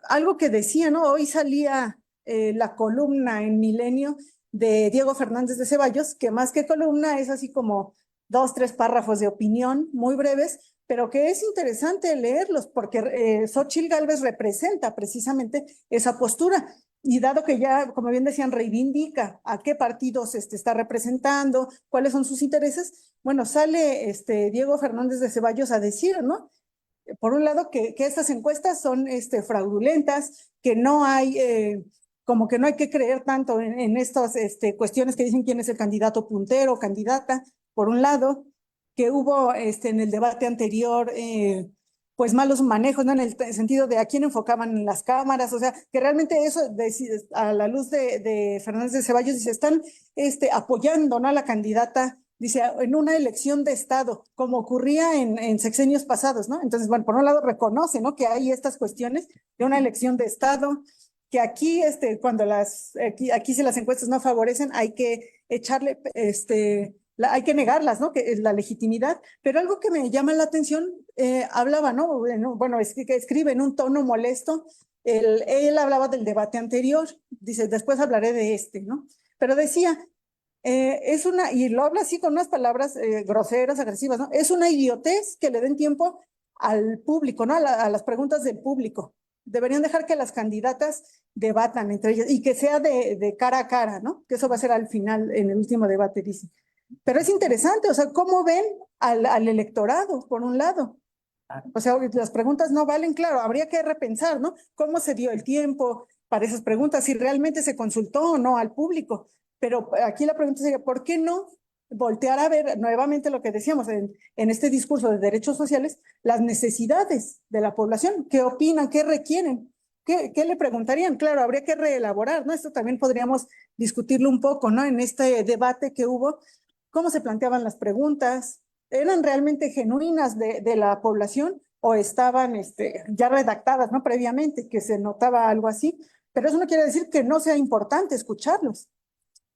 algo que decía, ¿no? Hoy salía la columna en Milenio de Diego Fernández de Ceballos, que más que columna es así como 2, 3 párrafos de opinión muy breves, pero que es interesante leerlos porque Xóchitl Gálvez representa precisamente esa postura. Y dado que ya, como bien decían, reivindica a qué partidos está representando, cuáles son sus intereses, bueno, sale Diego Fernández de Ceballos a decir, ¿no? por un lado, que estas encuestas son fraudulentas, que no hay, como que no hay que creer tanto en estas cuestiones que dicen quién es el candidato puntero o candidata, por un lado, que hubo en el debate anterior, pues malos manejos, ¿no? En el sentido de a quién enfocaban las cámaras, o sea, que realmente eso, a la luz de Fernández de Ceballos, dice, están apoyando, ¿no?, a la candidata, dice, en una elección de Estado, como ocurría en sexenios pasados, ¿no? Entonces, bueno, por un lado reconoce, ¿no?, que hay estas cuestiones de una elección de Estado, que aquí, cuando aquí si las encuestas no favorecen, hay que echarle, hay que negarlas, ¿no?, que es la legitimidad, pero algo que me llama la atención, hablaba, ¿no?, bueno, es que escribe en un tono molesto, él hablaba del debate anterior, dice, después hablaré de ¿no? Pero decía, y lo habla así con unas palabras groseras, agresivas, ¿no? Es una idiotez que le den tiempo al público, ¿no? A las preguntas del público. Deberían dejar que las candidatas debatan entre ellas y que sea de cara a cara, ¿no? Que eso va a ser al final, en el último debate, dice. Pero es interesante, o sea, ¿cómo ven al electorado, por un lado? O sea, las preguntas no valen, claro, habría que repensar, ¿no? ¿Cómo se dio el tiempo para esas preguntas? Si realmente se consultó o no al público. Pero aquí la pregunta sería, ¿por qué no voltear a ver nuevamente lo que decíamos en este discurso de derechos sociales, las necesidades de la población? ¿Qué opinan? ¿Qué requieren? ¿Qué le preguntarían? Claro, habría que reelaborar, ¿no? Esto también podríamos discutirlo un poco, ¿no? En este debate que hubo, ¿cómo se planteaban las preguntas? ¿Eran realmente genuinas de la población o estaban ya redactadas, ¿no?, previamente, que se notaba algo así? Pero eso no quiere decir que no sea importante escucharlos.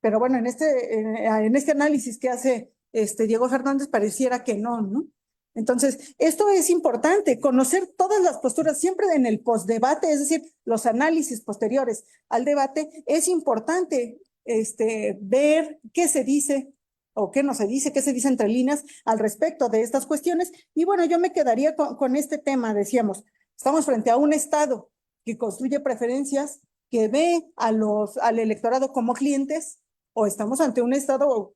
Pero bueno, en este análisis que hace Diego Fernández pareciera que no, ¿no? Entonces, esto es importante, conocer todas las posturas, siempre en el postdebate, es decir, los análisis posteriores al debate, es importante ver qué se dice o qué no se dice, qué se dice entre líneas al respecto de estas cuestiones. Y bueno, yo me quedaría con este tema, decíamos, estamos frente a un Estado que construye preferencias, que ve al electorado como clientes, o estamos ante un Estado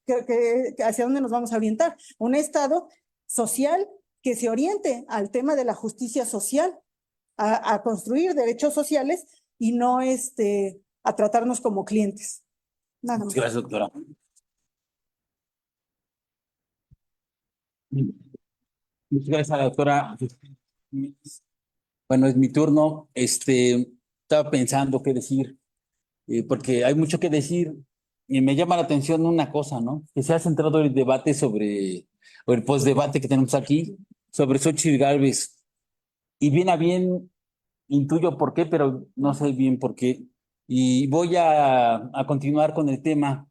hacia dónde nos vamos a orientar, un Estado social que se oriente al tema de la justicia social, a construir derechos sociales y no a tratarnos como clientes. Nada más. Gracias, doctora. Muchas gracias a la doctora. Bueno, es mi turno. Estaba pensando qué decir, porque hay mucho que decir y me llama la atención una cosa, ¿no? Que se ha centrado el debate o el postdebate que tenemos aquí, sobre Xóchitl Gálvez. Y bien a bien intuyo por qué, pero no sé bien por qué. Y voy a continuar con el tema.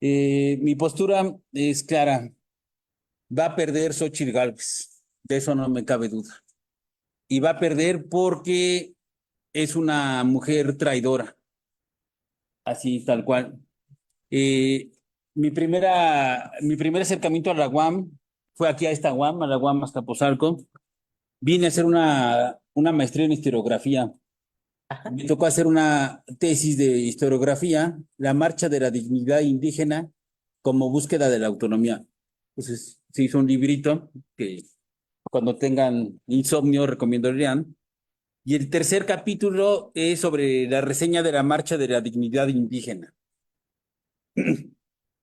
Mi postura es clara. Va a perder Xóchitl Gálvez, de eso no me cabe duda. Y va a perder porque es una mujer traidora, así tal cual. Mi primer acercamiento a la UAM fue aquí a esta UAM, a la UAM Azcapotzalco. Vine a hacer una maestría en historiografía. Me tocó hacer una tesis de historiografía, la marcha de la dignidad indígena como búsqueda de la autonomía. Entonces se hizo un librito que cuando tengan insomnio recomiendo lean. Y el tercer capítulo es sobre la reseña de la marcha de la dignidad indígena,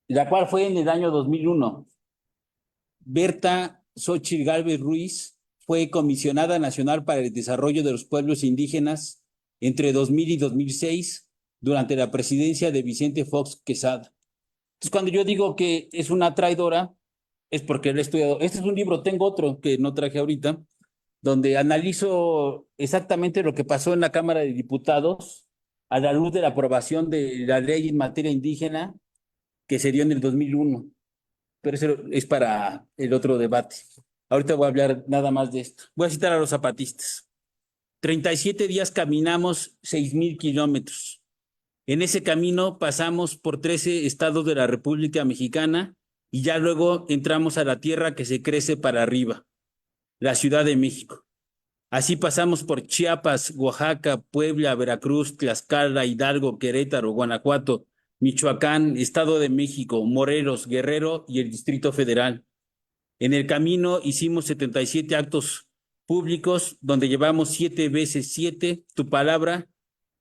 la cual fue en el año 2001. Berta Xóchitl Gálvez Ruiz fue comisionada nacional para el desarrollo de los pueblos indígenas entre 2000 y 2006 durante la presidencia de Vicente Fox Quesada. Entonces, cuando yo digo que es una traidora, es porque lo he estudiado. Este es un libro, tengo otro que no traje ahorita, donde analizo exactamente lo que pasó en la Cámara de Diputados a la luz de la aprobación de la ley en materia indígena que se dio en el 2001. Pero eso es para el otro debate. Ahorita voy a hablar nada más de esto. Voy a citar a los zapatistas. 37 días caminamos 6,000 kilómetros. En ese camino pasamos por 13 estados de la República Mexicana y ya luego entramos a la tierra que se crece para arriba, la Ciudad de México. Así pasamos por Chiapas, Oaxaca, Puebla, Veracruz, Tlaxcala, Hidalgo, Querétaro, Guanajuato, Michoacán, Estado de México, Morelos, Guerrero y el Distrito Federal. En el camino hicimos 77 actos públicos donde llevamos 7 veces 7 tu palabra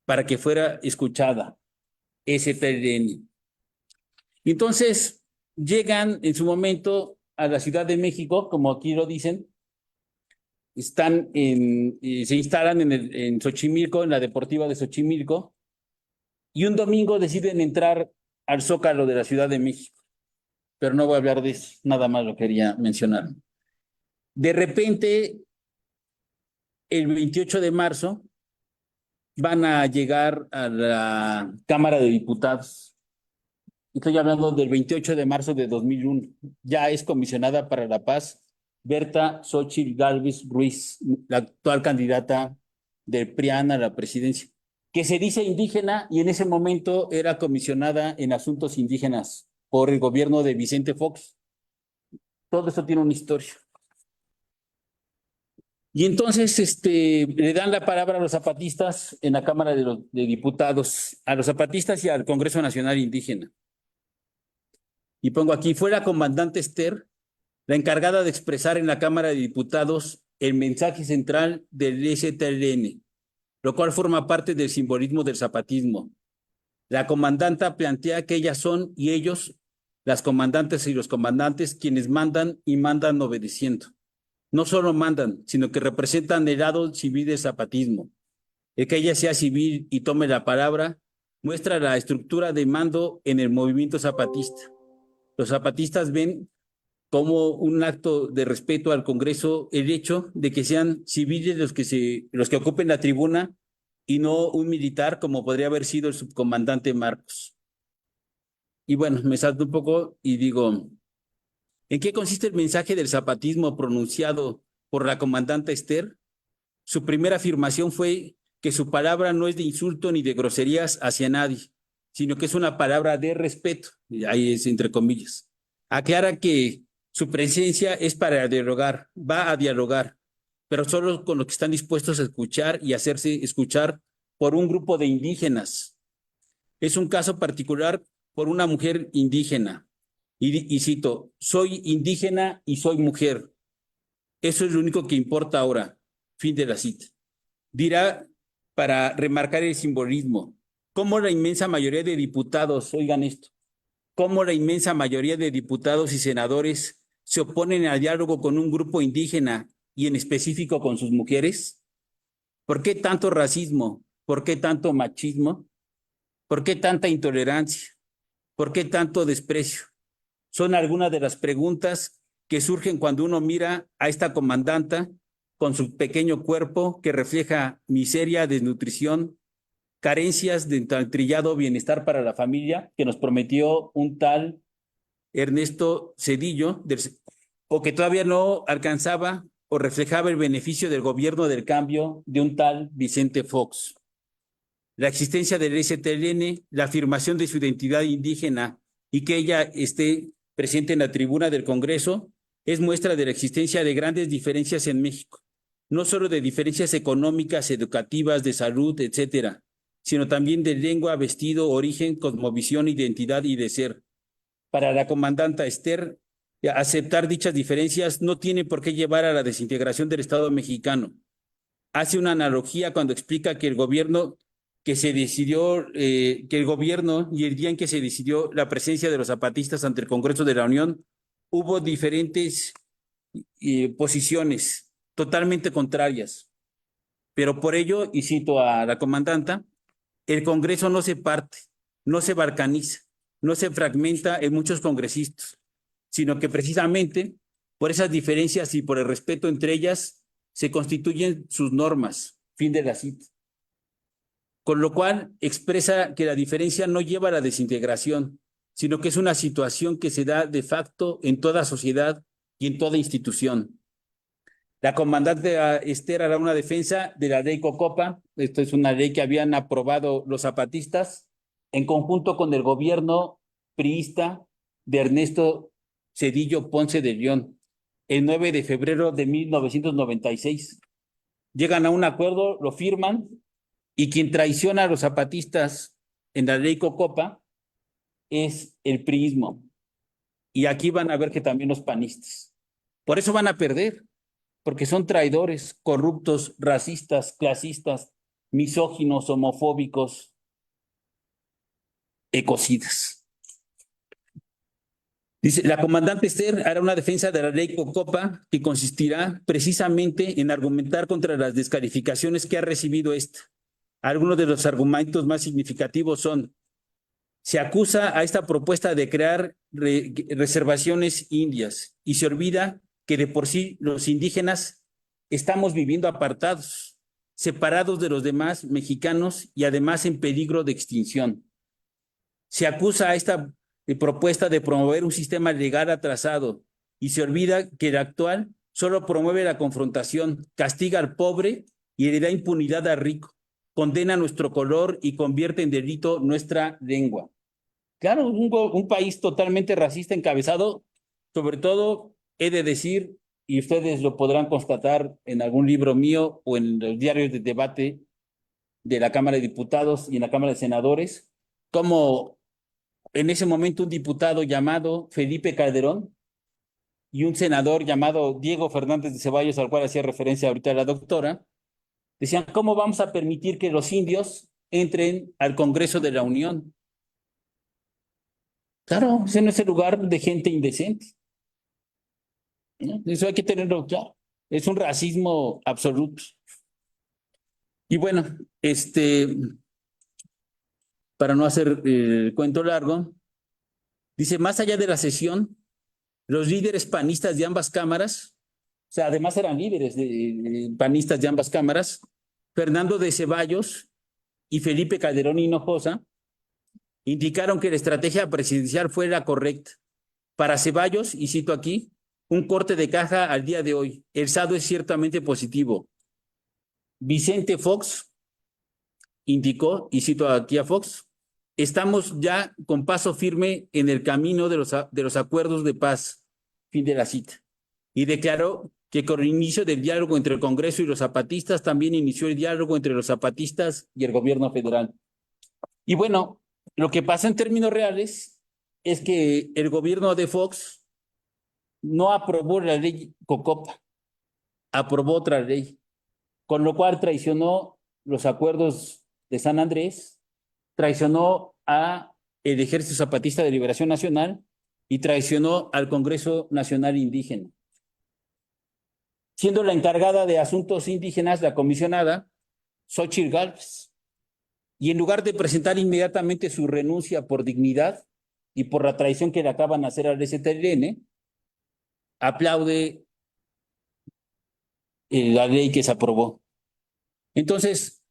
para que fuera escuchada. STLN. Entonces, llegan en su momento a la Ciudad de México, como aquí lo dicen, se instalan en Xochimilco, en la Deportiva de Xochimilco, y un domingo deciden entrar al Zócalo de la Ciudad de México. Pero no voy a hablar de eso, nada más lo quería mencionar. De repente, el 28 de marzo, van a llegar a la Cámara de Diputados. Estoy hablando del 28 de marzo de 2001. Ya es comisionada para la paz Berta Xóchitl Gálvez Ruiz, la actual candidata del PRIAN a la presidencia, que se dice indígena y en ese momento era comisionada en asuntos indígenas por el gobierno de Vicente Fox. Todo esto tiene una historia. Y entonces le dan la palabra a los zapatistas en la Cámara de Diputados, a los zapatistas y al Congreso Nacional Indígena. Y pongo aquí, fue la comandante Esther la encargada de expresar en la Cámara de Diputados el mensaje central del STLN, lo cual forma parte del simbolismo del zapatismo. La comandanta plantea que ellas son y ellos, las comandantes y los comandantes, quienes mandan y mandan obedeciendo. No solo mandan, sino que representan el lado civil del zapatismo. El que ella sea civil y tome la palabra muestra la estructura de mando en el movimiento zapatista. Los zapatistas ven como un acto de respeto al Congreso el hecho de que sean civiles los que ocupen la tribuna y no un militar como podría haber sido el subcomandante Marcos. Y bueno, me salto un poco y digo, ¿en qué consiste el mensaje del zapatismo pronunciado por la comandante Esther? Su primera afirmación fue que su palabra no es de insulto ni de groserías hacia nadie, sino que es una palabra de respeto, y ahí es entre comillas. Aclara que su presencia es para dialogar, va a dialogar, pero solo con los que están dispuestos a escuchar y hacerse escuchar por un grupo de indígenas. Es un caso particular por una mujer indígena. Y cito, soy indígena y soy mujer. Eso es lo único que importa ahora. Fin de la cita. Dirá, para remarcar el simbolismo, cómo la inmensa mayoría de diputados, oigan esto, cómo la inmensa mayoría de diputados y senadores se oponen al diálogo con un grupo indígena y en específico con sus mujeres. ¿Por qué tanto racismo? ¿Por qué tanto machismo? ¿Por qué tanta intolerancia? ¿Por qué tanto desprecio? Son algunas de las preguntas que surgen cuando uno mira a esta comandanta con su pequeño cuerpo que refleja miseria, desnutrición, carencias de tan trillado bienestar para la familia que nos prometió un tal Ernesto Zedillo, o que todavía no alcanzaba o reflejaba el beneficio del gobierno del cambio de un tal Vicente Fox. La existencia del STLN, la afirmación de su identidad indígena y que ella esté presente en la tribuna del Congreso es muestra de la existencia de grandes diferencias en México, no solo de diferencias económicas, educativas, de salud, etcétera, sino también de lengua, vestido, origen, cosmovisión, identidad y de ser. Para la comandanta Esther, aceptar dichas diferencias no tiene por qué llevar a la desintegración del Estado mexicano. Hace una analogía cuando explica que el gobierno y el día en que se decidió la presencia de los zapatistas ante el Congreso de la Unión, hubo diferentes posiciones totalmente contrarias. Pero por ello, y cito a la comandanta, el Congreso no se parte, no se balcaniza, no se fragmenta en muchos congresistas, sino que precisamente por esas diferencias y por el respeto entre ellas se constituyen sus normas. Fin de la cita. Con lo cual expresa que la diferencia no lleva a la desintegración, sino que es una situación que se da de facto en toda sociedad y en toda institución. La comandante Esther hará una defensa de la ley Cocopa. Esto es una ley que habían aprobado los zapatistas en conjunto con el gobierno priista de Ernesto Zedillo Ponce de León, el 9 de febrero de 1996. Llegan a un acuerdo, lo firman, y quien traiciona a los zapatistas en la ley Cocopa es el priismo. Y aquí van a ver que también los panistas. Por eso van a perder, porque son traidores, corruptos, racistas, clasistas, misóginos, homofóbicos, ecocidas. Dice, la comandante Esther hará una defensa de la ley Cocopa que consistirá precisamente en argumentar contra las descalificaciones que ha recibido esta. Algunos de los argumentos más significativos son: se acusa a esta propuesta de crear reservaciones indias y se olvida que de por sí los indígenas estamos viviendo apartados, separados de los demás mexicanos y además en peligro de extinción. Se acusa a esta propuesta de promover un sistema legal atrasado y se olvida que el actual solo promueve la confrontación, castiga al pobre y le da impunidad al rico, condena nuestro color y convierte en delito nuestra lengua. Claro, un país totalmente racista encabezado, sobre todo, he de decir, y ustedes lo podrán constatar en algún libro mío o en los diarios de debate de la Cámara de Diputados y en la Cámara de Senadores, como en ese momento un diputado llamado Felipe Calderón y un senador llamado Diego Fernández de Ceballos, al cual hacía referencia ahorita la doctora, decían, ¿cómo vamos a permitir que los indios entren al Congreso de la Unión? Claro, ese no es el lugar de gente indecente. ¿No? Eso hay que tenerlo claro. Es un racismo absoluto. Y bueno, para no hacer el cuento largo, dice, más allá de la sesión, los líderes panistas de ambas cámaras, o sea, además eran líderes panistas de ambas cámaras, Fernando de Ceballos y Felipe Calderón Hinojosa, indicaron que la estrategia presidencial fue la correcta. Para Ceballos, y cito aquí, un corte de caja al día de hoy. El saldo es ciertamente positivo. Vicente Fox indicó, y cito aquí a Fox, estamos ya con paso firme en el camino de los acuerdos de paz. Fin de la cita. Y declaró que con el inicio del diálogo entre el Congreso y los zapatistas, también inició el diálogo entre los zapatistas y el gobierno federal. Y bueno, lo que pasa en términos reales es que el gobierno de Fox no aprobó la ley Cocopa, aprobó otra ley, con lo cual traicionó los acuerdos de San Andrés, traicionó a el Ejército Zapatista de Liberación Nacional y traicionó al Congreso Nacional Indígena. Siendo la encargada de asuntos indígenas, la comisionada, Xóchitl Gálvez. Y en lugar de presentar inmediatamente su renuncia por dignidad y por la traición que le acaban de hacer al STLN, aplaude la ley que se aprobó. Entonces,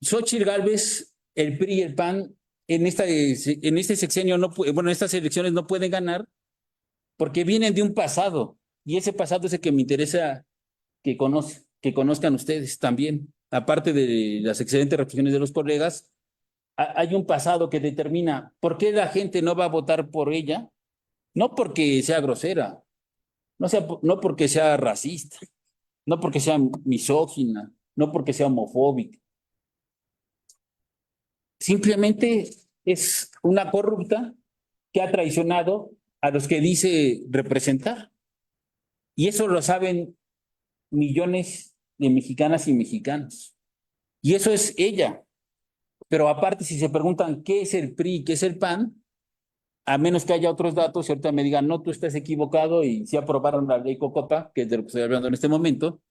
Xóchitl Gálvez, el PRI y el PAN, en este sexenio, en estas elecciones no pueden ganar porque vienen de un pasado, y ese pasado es el que me interesa que conozcan ustedes también. Aparte de las excelentes reflexiones de los colegas, hay un pasado que determina por qué la gente no va a votar por ella, no porque sea grosera, no porque sea racista, no porque sea misógina, no porque sea homofóbica. Simplemente es una corrupta que ha traicionado a los que dice representar. Y eso lo saben millones de mexicanas y mexicanos. Y eso es ella. Pero aparte, si se preguntan qué es el PRI, qué es el PAN, a menos que haya otros datos, y ahorita me digan, no, tú estás equivocado y sí aprobaron la ley Cocopa, que es de lo que estoy hablando en este momento,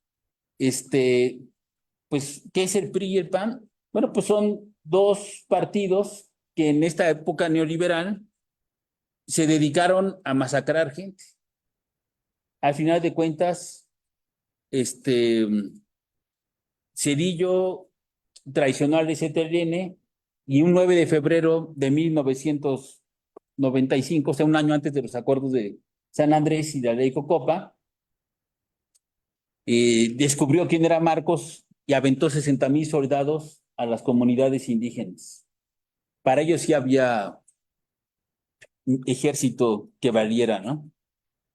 pues, ¿qué es el PRI y el PAN? Bueno, pues son dos partidos que en esta época neoliberal se dedicaron a masacrar gente. Al final de cuentas, Cedillo traicionó al STLN y un 9 de febrero de 1995, o sea, un año antes de los acuerdos de San Andrés y la ley Cocopa, descubrió quién era Marcos y aventó 60,000 soldados a las comunidades indígenas. Para ellos sí había un ejército que valiera, ¿no?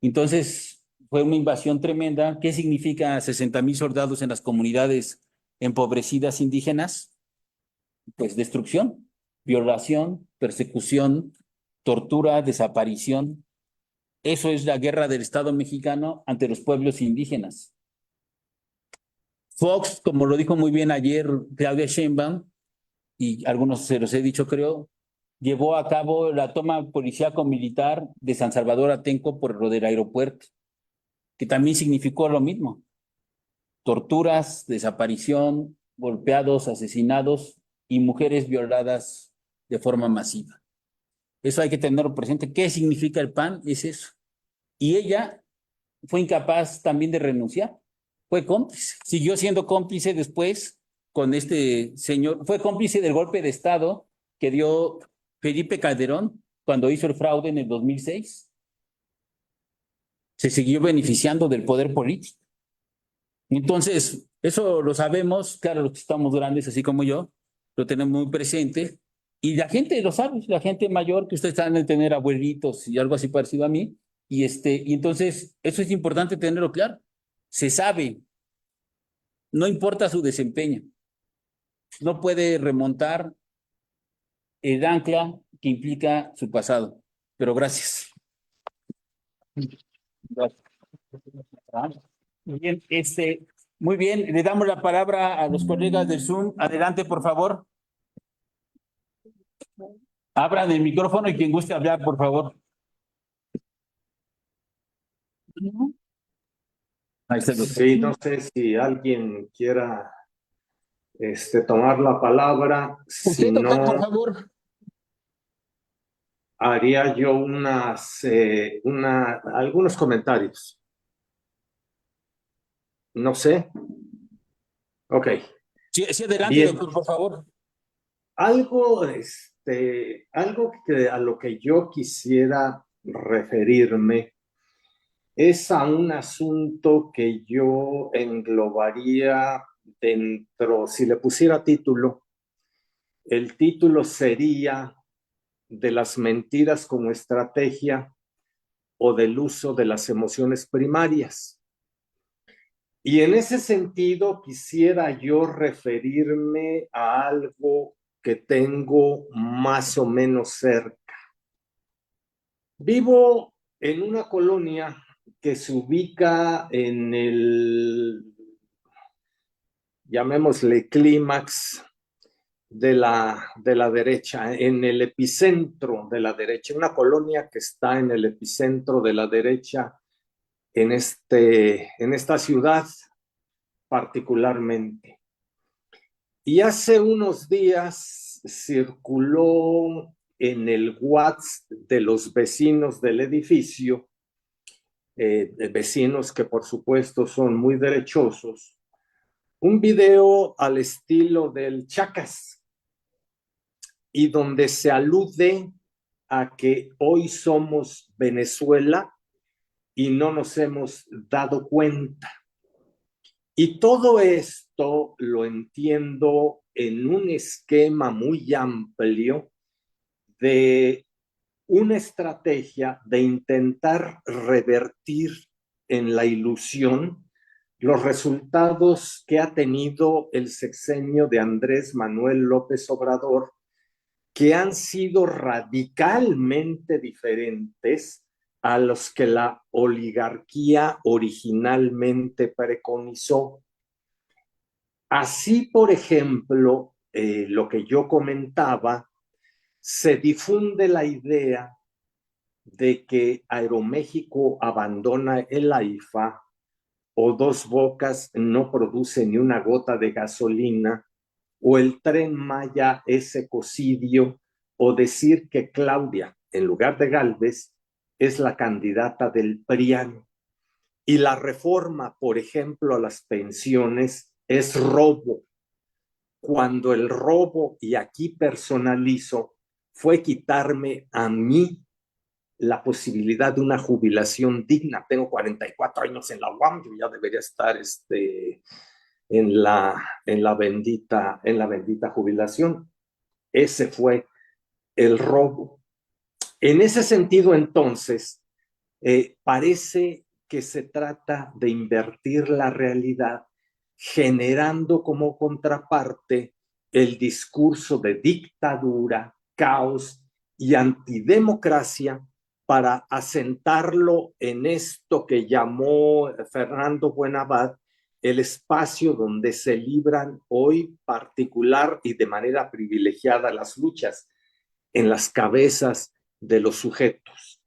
Entonces fue una invasión tremenda. ¿Qué significa 60,000 soldados en las comunidades empobrecidas indígenas? Pues destrucción, violación, persecución, tortura, desaparición. Eso es la guerra del Estado mexicano ante los pueblos indígenas. Fox, como lo dijo muy bien ayer Claudia Sheinbaum, y algunos se los he dicho, creo, llevó a cabo la toma policíaco-militar de San Salvador Atenco por lo del aeropuerto, que también significó lo mismo. Torturas, desaparición, golpeados, asesinados y mujeres violadas de forma masiva. Eso hay que tenerlo presente. ¿Qué significa el PAN? Es eso. Y ella fue incapaz también de renunciar. Fue cómplice. Siguió siendo cómplice después con este señor. Fue cómplice del golpe de Estado que dio Felipe Calderón cuando hizo el fraude en el 2006. Se siguió beneficiando del poder político. Entonces, eso lo sabemos, claro, los que estamos grandes, así como yo, lo tenemos muy presente, y la gente lo sabe, la gente mayor, que ustedes saben de tener abuelitos y algo así parecido a mí, y entonces eso es importante tenerlo claro. Se sabe, no importa su desempeño, no puede remontar el ancla que implica su pasado. Pero gracias. Gracias. Bien, muy bien, le damos la palabra a los colegas del Zoom. Adelante, por favor. Abran el micrófono y quien guste hablar, por favor. Ahí está el doctor. Sí, no sé si alguien quiera tomar la palabra. Si Usted, doctor, por no, favor. haría yo algunos comentarios. No sé. Ok. Sí, sí, adelante, Bien. doctor, por favor. Algo que a lo que yo quisiera referirme es a un asunto que yo englobaría dentro, si le pusiera título, el título sería de las mentiras como estrategia o del uso de las emociones primarias. Y en ese sentido quisiera yo referirme a algo que tengo más o menos cerca. Vivo en una colonia que se ubica en llamémosle clímax de la derecha, en el epicentro de la derecha, una colonia que está en el epicentro de la derecha en esta ciudad particularmente. Y hace unos días circuló en el WhatsApp de los vecinos del edificio, vecinos que por supuesto son muy derechosos, un video al estilo del Chacas, y donde se alude a que hoy somos Venezuela y no nos hemos dado cuenta. Y todo esto lo entiendo en un esquema muy amplio de una estrategia de intentar revertir en la ilusión los resultados que ha tenido el sexenio de Andrés Manuel López Obrador, que han sido radicalmente diferentes a los que la oligarquía originalmente preconizó. Así, por ejemplo, lo que yo comentaba, se difunde la idea de que Aeroméxico abandona el AIFA o Dos Bocas no produce ni una gota de gasolina, o el Tren Maya es ecocidio, o decir que Claudia, en lugar de Gálvez, es la candidata del PRIAN. Y la reforma, por ejemplo, a las pensiones es robo, cuando el robo, y aquí personalizo, fue quitarme a mí la posibilidad de una jubilación digna. Tengo 44 años en la UAM, yo ya debería estar en la bendita jubilación. Ese fue el robo. En ese sentido, entonces, parece que se trata de invertir la realidad, generando como contraparte el discurso de dictadura, caos y antidemocracia, para asentarlo en esto que llamó Fernando Buenabad el espacio donde se libran hoy particular y de manera privilegiada las luchas en las cabezas de los sujetos.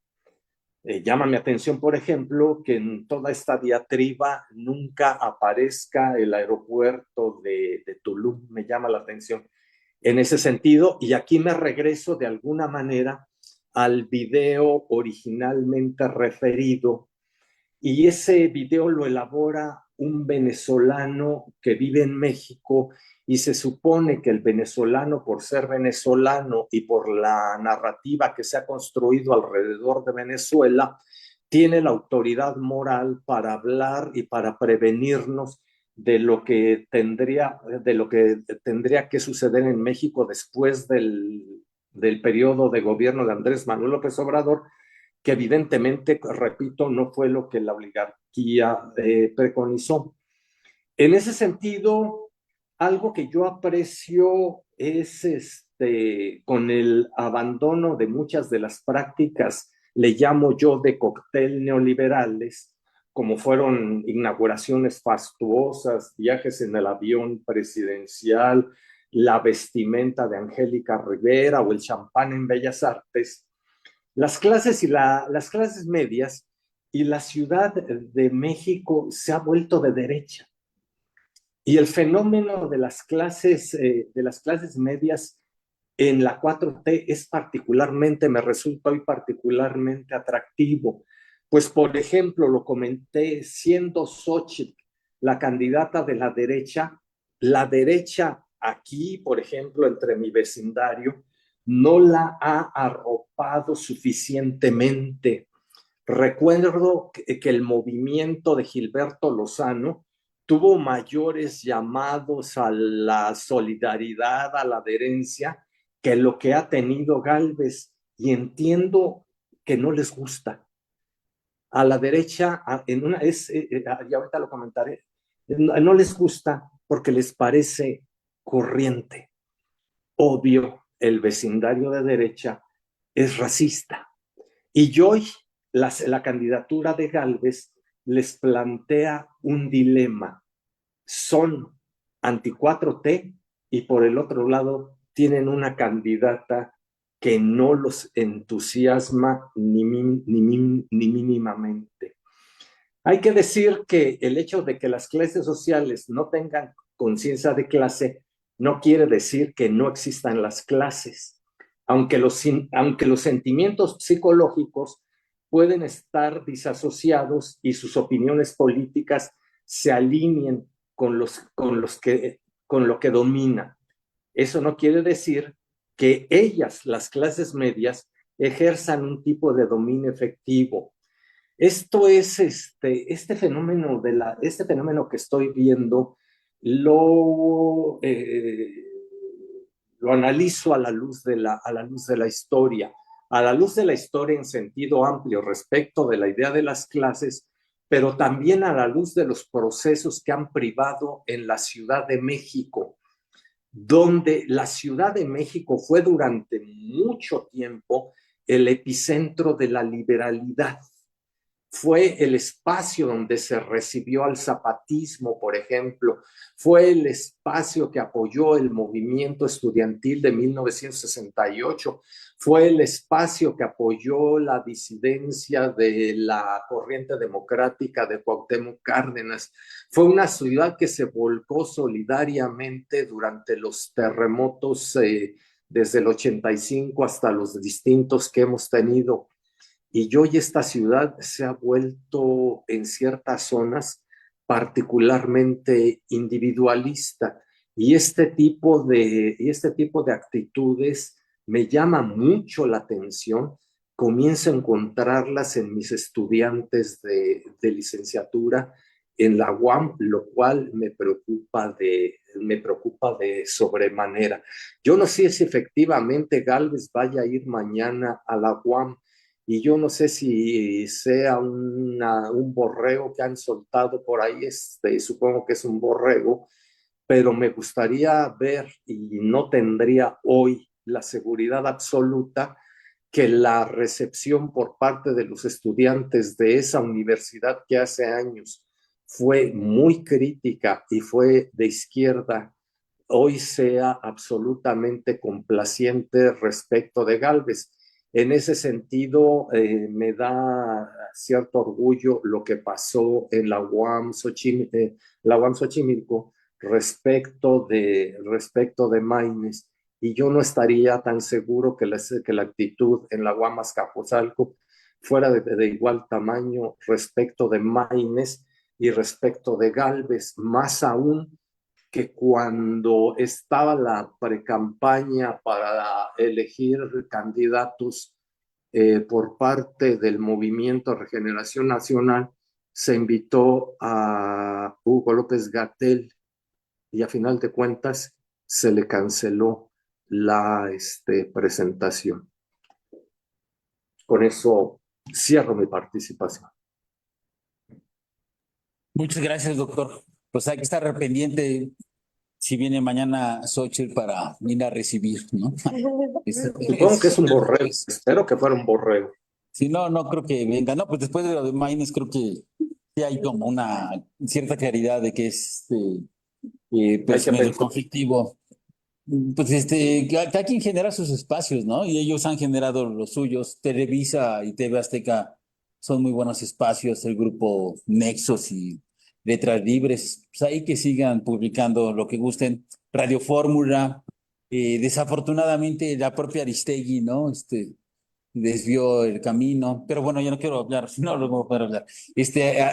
Llama mi atención, por ejemplo, que en toda esta diatriba nunca aparezca el aeropuerto de Tulum. Me llama la atención en ese sentido, y aquí me regreso de alguna manera al video originalmente referido, y ese video lo elabora un venezolano que vive en México, y se supone que el venezolano, por ser venezolano y por la narrativa que se ha construido alrededor de Venezuela, tiene la autoridad moral para hablar y para prevenirnos de lo que tendría que suceder en México después del periodo de gobierno de Andrés Manuel López Obrador, que evidentemente, repito, no fue lo que la oligarquía preconizó. En ese sentido, algo que yo aprecio es con el abandono de muchas de las prácticas, le llamo yo de cóctel neoliberales, como fueron inauguraciones fastuosas, viajes en el avión presidencial, la vestimenta de Angélica Rivera o el champán en Bellas Artes. Las clases medias y la Ciudad de México se ha vuelto de derecha. Y el fenómeno de las clases medias en la 4T me resulta hoy particularmente atractivo. Pues, por ejemplo, lo comenté, siendo Xóchitl la candidata de la derecha aquí, por ejemplo, entre mi vecindario, no la ha arropado suficientemente. Recuerdo que el movimiento de Gilberto Lozano tuvo mayores llamados a la solidaridad, a la adherencia, que lo que ha tenido Gálvez, y entiendo que no les gusta. A la derecha, y ahorita lo comentaré, no les gusta porque les parece corriente. Obvio, el vecindario de derecha es racista. Y hoy la candidatura de Gálvez les plantea un dilema. Son anti-4T y por el otro lado tienen una candidata que no los entusiasma ni mínimamente. Hay que decir que el hecho de que las clases sociales no tengan conciencia de clase no quiere decir que no existan las clases, aunque los sentimientos psicológicos pueden estar disasociados y sus opiniones políticas se alineen con lo que domina. Eso no quiere decir que ellas, las clases medias, ejerzan un tipo de dominio efectivo. Esto es este fenómeno que estoy viendo, lo analizo a la luz de la historia, en sentido amplio respecto de la idea de las clases, pero también a la luz de los procesos que han privado en la Ciudad de México, donde la Ciudad de México fue durante mucho tiempo el epicentro de la liberalidad. Fue el espacio donde se recibió al zapatismo, por ejemplo. Fue el espacio que apoyó el movimiento estudiantil de 1968. Fue el espacio que apoyó la disidencia de la corriente democrática de Cuauhtémoc Cárdenas. Fue una ciudad que se volcó solidariamente durante los terremotos desde el 85 hasta los distintos que hemos tenido. Y hoy esta ciudad se ha vuelto en ciertas zonas particularmente individualista. Y este tipo de actitudes me llama mucho la atención. Comienzo a encontrarlas en mis estudiantes de licenciatura en la UAM, lo cual me preocupa de sobremanera. Yo no sé si efectivamente Gálvez vaya a ir mañana a la UAM, y yo no sé si sea un borrego que han soltado por ahí, supongo que es un borrego, pero me gustaría ver, y no tendría hoy la seguridad absoluta, que la recepción por parte de los estudiantes de esa universidad que hace años fue muy crítica y fue de izquierda, hoy sea absolutamente complaciente respecto de Gálvez. En ese sentido, me da cierto orgullo lo que pasó en la UAM Xochimilco respecto de Maines. Y yo no estaría tan seguro que la actitud en la UAM Azcapotzalco fuera de igual tamaño respecto de Maines y respecto de Gálvez, más aún que cuando estaba la precampaña para elegir candidatos por parte del Movimiento Regeneración Nacional, se invitó a Hugo López Gatell y a final de cuentas se le canceló la presentación. Con eso cierro mi participación. Muchas gracias, doctor. Pues hay que estar pendiente si viene mañana Xochitl para ir a recibir, ¿no? Supongo que es un borrego. Espero que fuera un borrego. Si no, no creo que venga. No, pues después de lo de Maines creo que sí hay como una cierta claridad de que es pues Hay que medio pensar. conflictivo. Pues cada quien genera sus espacios, ¿no? Y ellos han generado los suyos. Televisa y TV Azteca son muy buenos espacios, el grupo Nexos y Letras Libres. Pues ahí que sigan publicando lo que gusten. Radio Fórmula, desafortunadamente la propia Aristegui, ¿no? Desvió el camino, pero bueno, yo no quiero hablar, no lo voy a poder hablar.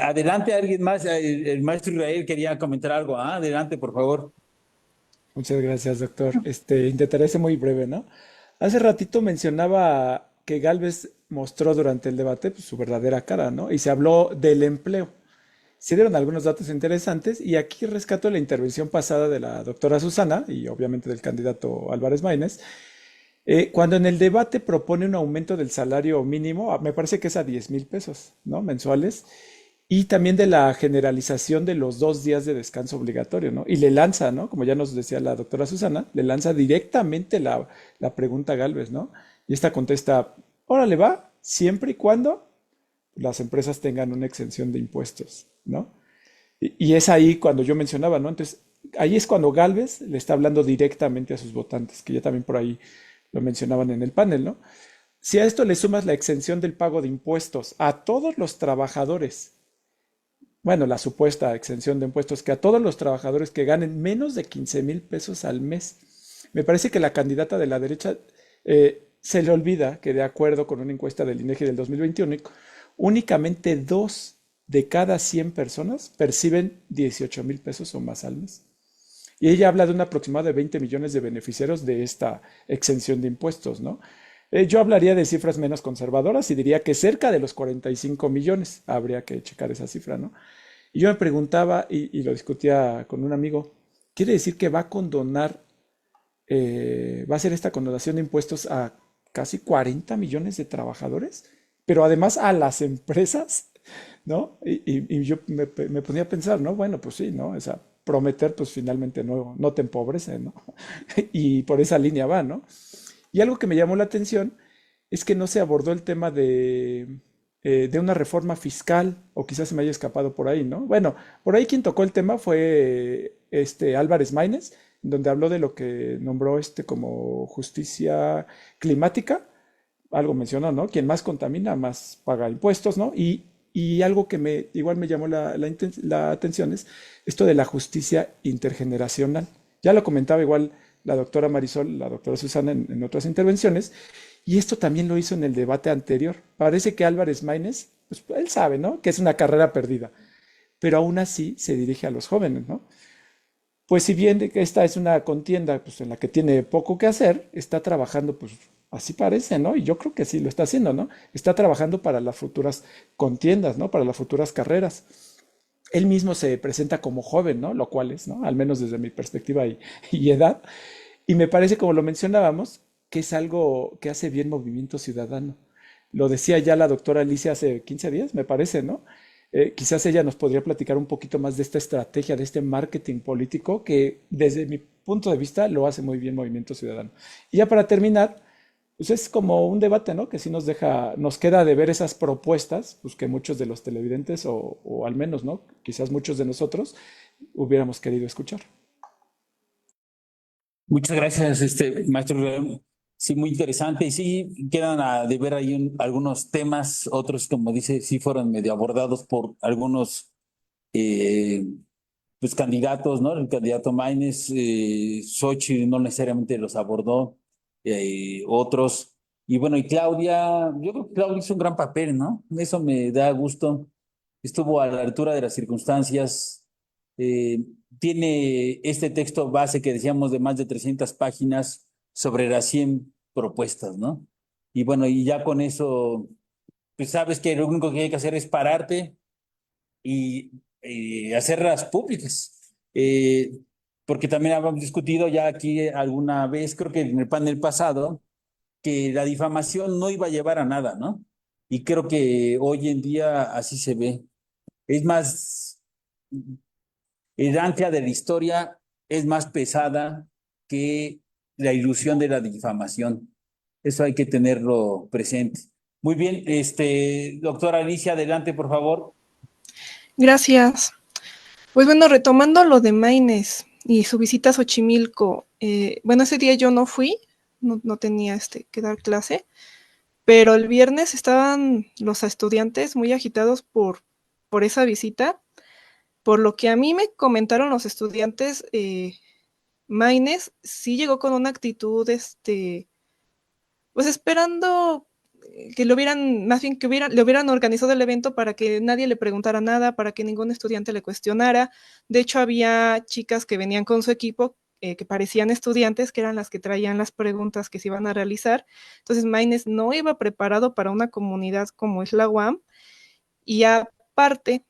Adelante, alguien más, el maestro Israel quería comentar algo. Adelante, por favor. Muchas gracias, doctor. Intentaré ser muy breve, ¿no? Hace ratito mencionaba que Gálvez mostró durante el debate pues, su verdadera cara, ¿no? Y se habló del empleo. Se dieron algunos datos interesantes y aquí rescato la intervención pasada de la doctora Susana y obviamente del candidato Álvarez Maínez, cuando en el debate propone un aumento del salario mínimo, me parece que es a 10,000 pesos, ¿no? Mensuales, y también de la generalización de los 2 días de descanso obligatorio, ¿no? Y le lanza, ¿no? Como ya nos decía la doctora Susana, le lanza directamente la pregunta a Gálvez, ¿no? Y esta contesta, órale va, siempre y cuando las empresas tengan una exención de impuestos, ¿no? Y es ahí cuando yo mencionaba, ¿no? Entonces, ahí es cuando Gálvez le está hablando directamente a sus votantes, que ya también por ahí lo mencionaban en el panel, ¿no? Si a esto le sumas la exención del pago de impuestos a todos los trabajadores, bueno, la supuesta exención de impuestos, que a todos los trabajadores que ganen menos de 15,000 pesos al mes, me parece que la candidata de la derecha se le olvida que de acuerdo con una encuesta del INEGI del 2021, únicamente 2 de cada 100 personas perciben 18,000 pesos o más al mes. Y ella habla de un aproximado de 20 millones de beneficiarios de esta exención de impuestos, ¿no? Yo hablaría de cifras menos conservadoras y diría que cerca de los 45 millones. Habría que checar esa cifra, ¿no? Y yo me preguntaba y lo discutía con un amigo, ¿quiere decir que va a condonar, va a hacer esta condonación de impuestos a casi 40 millones de trabajadores? Pero además a las empresas, ¿no? Y yo me ponía a pensar, ¿no? Bueno, pues sí, ¿no? O sea, prometer, pues finalmente no te empobrece, ¿no? Y por esa línea va, ¿no? Y algo que me llamó la atención es que no se abordó el tema de una reforma fiscal, o quizás se me haya escapado por ahí, ¿no? Bueno, por ahí quien tocó el tema fue Álvarez Maínez, donde habló de lo que nombró como justicia climática, algo mencionó, ¿no? Quien más contamina, más paga impuestos, ¿no? Y algo que igual me llamó la atención es esto de la justicia intergeneracional. Ya lo comentaba igual la doctora Marisol, la doctora Susana en otras intervenciones, y esto también lo hizo en el debate anterior. Parece que Álvarez Maínez, pues él sabe, ¿no? Que es una carrera perdida, pero aún así se dirige a los jóvenes, ¿no? Pues si bien de que esta es una contienda pues, en la que tiene poco que hacer, está trabajando, pues así parece, ¿no? Y yo creo que sí lo está haciendo, ¿no? Está trabajando para las futuras contiendas, ¿no? Para las futuras carreras. Él mismo se presenta como joven, ¿no? Lo cual es, ¿no? Al menos desde mi perspectiva y edad. Y me parece, como lo mencionábamos, que es algo que hace bien Movimiento Ciudadano. Lo decía ya la doctora Alicia hace 15 días, me parece, ¿no? Quizás ella nos podría platicar un poquito más de esta estrategia, de este marketing político que desde mi punto de vista lo hace muy bien Movimiento Ciudadano. Y ya para terminar, pues es como un debate, ¿no? Que sí nos queda de ver esas propuestas, pues que muchos de los televidentes, o al menos, ¿no? Quizás muchos de nosotros hubiéramos querido escuchar. Muchas gracias, maestro Rubén. Sí, muy interesante. Y sí, quedan a de ver ahí algunos temas, otros, como dice, sí fueron medio abordados por algunos eh, pues, candidatos, ¿no? El candidato Maínez, Xochitl no necesariamente los abordó, otros. Y bueno, y Claudia, yo creo que Claudia hizo un gran papel, ¿no? Eso me da gusto. Estuvo a la altura de las circunstancias. eh, Tiene este texto base que decíamos de más de 300 páginas sobre las 100 propuestas, ¿no? Y bueno, y ya con eso, pues sabes que lo único que hay que hacer es pararte y hacerlas públicas. Porque también habíamos discutido ya aquí alguna vez, creo que en el panel pasado, que la difamación no iba a llevar a nada, ¿no? Y creo que hoy en día así se ve. Es más, el ancla de la historia es más pesada que la ilusión de la difamación. Eso hay que tenerlo presente. Muy bien, doctora Alicia, adelante, por favor. Gracias. Pues bueno, retomando lo de Maínez y su visita a Xochimilco, bueno, ese día yo no fui, no tenía que dar clase, pero el viernes estaban los estudiantes muy agitados por esa visita. Por lo que a mí me comentaron los estudiantes, Maínez sí llegó con una actitud, pues esperando que lo hubieran, más bien que le hubieran organizado el evento para que nadie le preguntara nada, para que ningún estudiante le cuestionara. De hecho, había chicas que venían con su equipo, que parecían estudiantes, que eran las que traían las preguntas que se iban a realizar. Entonces, Maínez no iba preparado para una comunidad como es la UAM, y aparte,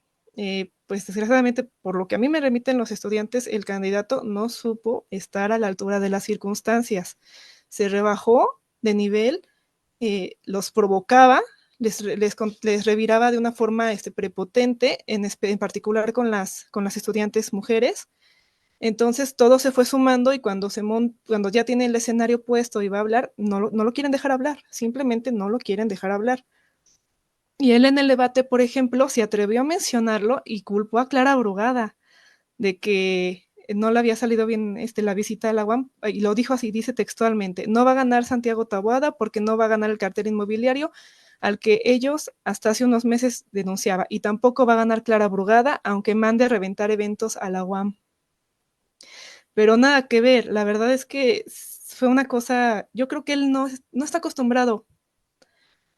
pues desgraciadamente, por lo que a mí me remiten los estudiantes, el candidato no supo estar a la altura de las circunstancias. Se rebajó de nivel, los provocaba, les reviraba de una forma prepotente, en particular con las estudiantes mujeres. Entonces todo se fue sumando y cuando ya tiene el escenario puesto y va a hablar, no lo quieren dejar hablar, simplemente no lo quieren dejar hablar. Y él en el debate, por ejemplo, se atrevió a mencionarlo y culpó a Clara Brugada de que no le había salido bien la visita a la UAM, y lo dijo así, dice textualmente: no va a ganar Santiago Taboada porque no va a ganar el cartel inmobiliario al que ellos hasta hace unos meses denunciaba, y tampoco va a ganar Clara Brugada, aunque mande a reventar eventos a la UAM. Pero nada que ver, la verdad es que fue una cosa, yo creo que él no está acostumbrado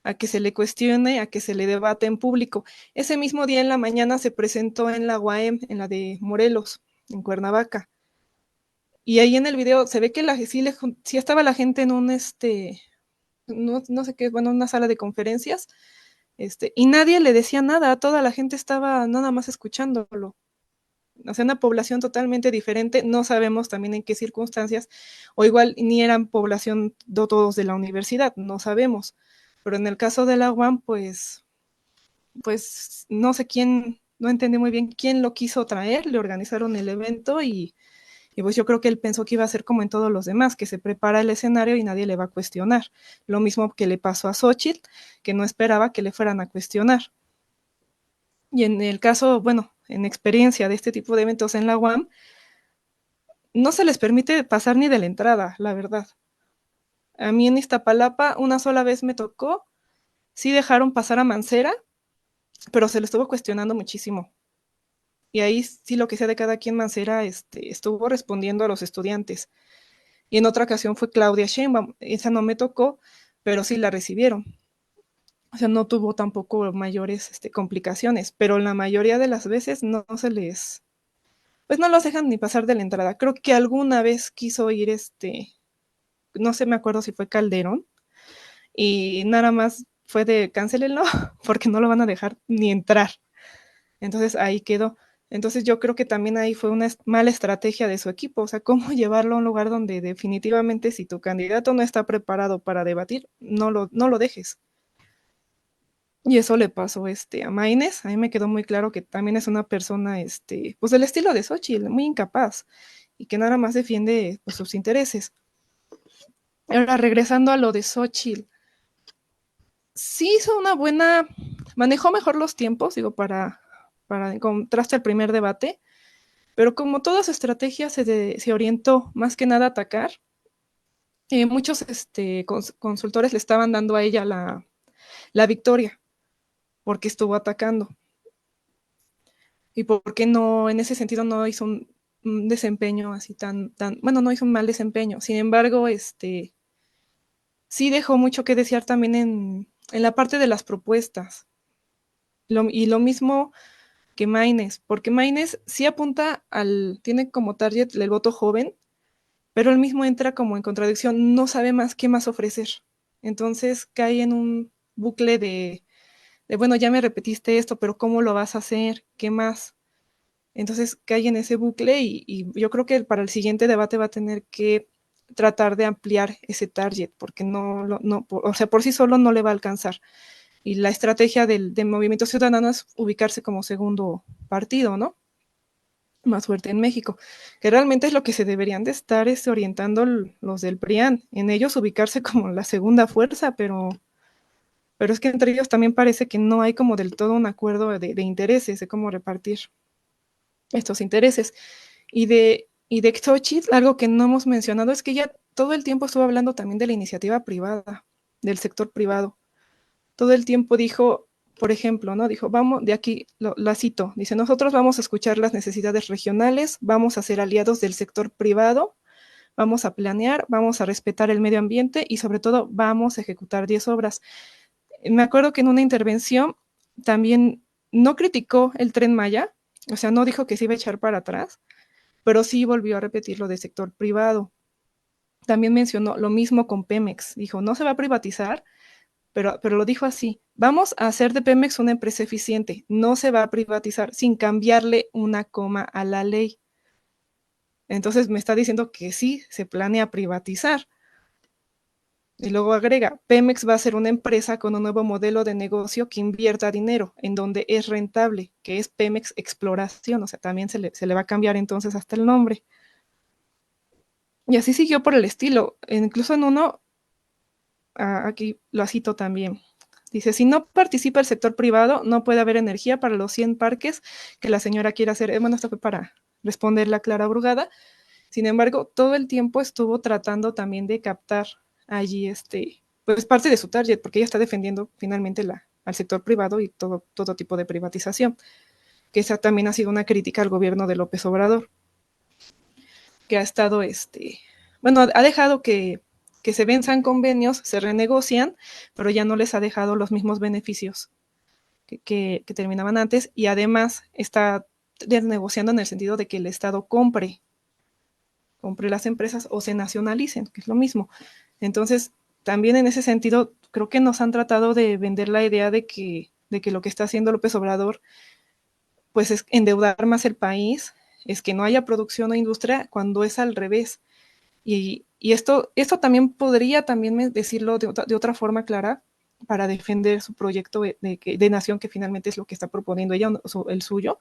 a que se le cuestione, a que se le debate en público. Ese mismo día en la mañana se presentó en la UAM, en la de Morelos, en Cuernavaca. Y ahí en el video se ve que sí estaba la gente en no sé qué, bueno, una sala de conferencias, y nadie le decía nada, toda la gente estaba nada más escuchándolo. O sea, una población totalmente diferente, no sabemos también en qué circunstancias, o igual ni eran población todos de la universidad, no sabemos. Pero en el caso de la UAM, pues no sé quién, no entendí muy bien quién lo quiso traer, le organizaron el evento y pues yo creo que él pensó que iba a ser como en todos los demás, que se prepara el escenario y nadie le va a cuestionar. Lo mismo que le pasó a Xochitl, que no esperaba que le fueran a cuestionar. Y en el caso, bueno, en experiencia de este tipo de eventos en la UAM, no se les permite pasar ni de la entrada, la verdad. A mí en Iztapalapa una sola vez me tocó, sí dejaron pasar a Mancera, pero se le estuvo cuestionando muchísimo. Y ahí sí lo que sea de cada quien, Mancera estuvo respondiendo a los estudiantes. Y en otra ocasión fue Claudia Sheinbaum, esa no me tocó, pero sí la recibieron. O sea, no tuvo tampoco mayores complicaciones, pero la mayoría de las veces no se les, pues no los dejan ni pasar de la entrada. Creo que alguna vez quiso ir no sé, me acuerdo si fue Calderón, y nada más fue de cancelenlo porque no lo van a dejar ni entrar. Entonces ahí quedó. Entonces yo creo que también ahí fue una mala estrategia de su equipo, o sea, cómo llevarlo a un lugar donde definitivamente si tu candidato no está preparado para debatir, no lo dejes. Y eso le pasó a Maínez. A mí me quedó muy claro que también es una persona, pues del estilo de Xochitl, muy incapaz, y que nada más defiende pues, sus intereses. Ahora, regresando a lo de Xochitl, sí hizo una buena, manejó mejor los tiempos, digo, para en contraste al primer debate, pero como toda su estrategia se orientó más que nada a atacar, muchos consultores le estaban dando a ella la victoria, porque estuvo atacando. Y porque no, en ese sentido no hizo un desempeño así bueno, no hizo un mal desempeño. Sin embargo, sí dejó mucho que desear también en la parte de las propuestas. Y lo mismo que Maynes, porque Maynes sí apunta tiene como target el voto joven, pero él mismo entra como en contradicción, no sabe más qué más ofrecer. Entonces cae en un bucle bueno, ya me repetiste esto, pero ¿cómo lo vas a hacer? ¿Qué más? Entonces cae en ese bucle y yo creo que para el siguiente debate va a tener que tratar de ampliar ese target, porque o sea, por sí solo no le va a alcanzar. Y la estrategia del Movimiento Ciudadano es ubicarse como segundo partido, ¿no? Más fuerte en México, que realmente es lo que se deberían de estar orientando los del PRIAN, en ellos ubicarse como la segunda fuerza, pero es que entre ellos también parece que no hay como del todo un acuerdo de intereses, de cómo repartir estos intereses. Y de Xochitl, algo que no hemos mencionado es que ella todo el tiempo estuvo hablando también de la iniciativa privada, del sector privado. Todo el tiempo dijo, por ejemplo, ¿no? Dijo, vamos, de aquí la cito, dice, nosotros vamos a escuchar las necesidades regionales, vamos a ser aliados del sector privado, vamos a planear, vamos a respetar el medio ambiente y sobre todo vamos a ejecutar 10 obras. Me acuerdo que en una intervención también no criticó el Tren Maya, o sea, no dijo que se iba a echar para atrás, pero sí volvió a repetir lo del sector privado. También mencionó lo mismo con Pemex, dijo, no se va a privatizar, pero lo dijo así, vamos a hacer de Pemex una empresa eficiente, no se va a privatizar sin cambiarle una coma a la ley. Entonces me está diciendo que sí, se planea privatizar. Y luego agrega, Pemex va a ser una empresa con un nuevo modelo de negocio que invierta dinero, en donde es rentable, que es Pemex Exploración, o sea, también se le va a cambiar entonces hasta el nombre. Y así siguió por el estilo. Incluso en uno, aquí lo cito también. Dice, si no participa el sector privado, no puede haber energía para los 100 parques que la señora quiere hacer. Bueno, esto fue para responderle a Clara Brugada. Sin embargo, todo el tiempo estuvo tratando también de captar allí pues parte de su target, porque ella está defendiendo finalmente al sector privado y todo tipo de privatización, que esa también ha sido una crítica al gobierno de López Obrador, que ha estado, bueno, ha dejado que se venzan convenios, se renegocian, pero ya no les ha dejado los mismos beneficios que terminaban antes, y además está negociando en el sentido de que el Estado compre las empresas o se nacionalicen, que es lo mismo. Entonces, también en ese sentido, creo que nos han tratado de vender la idea de que lo que está haciendo López Obrador, pues es endeudar más el país, es que no haya producción o industria, cuando es al revés. Y esto también podría también decirlo de otra forma clara, para defender su proyecto de nación, que finalmente es lo que está proponiendo ella, el suyo,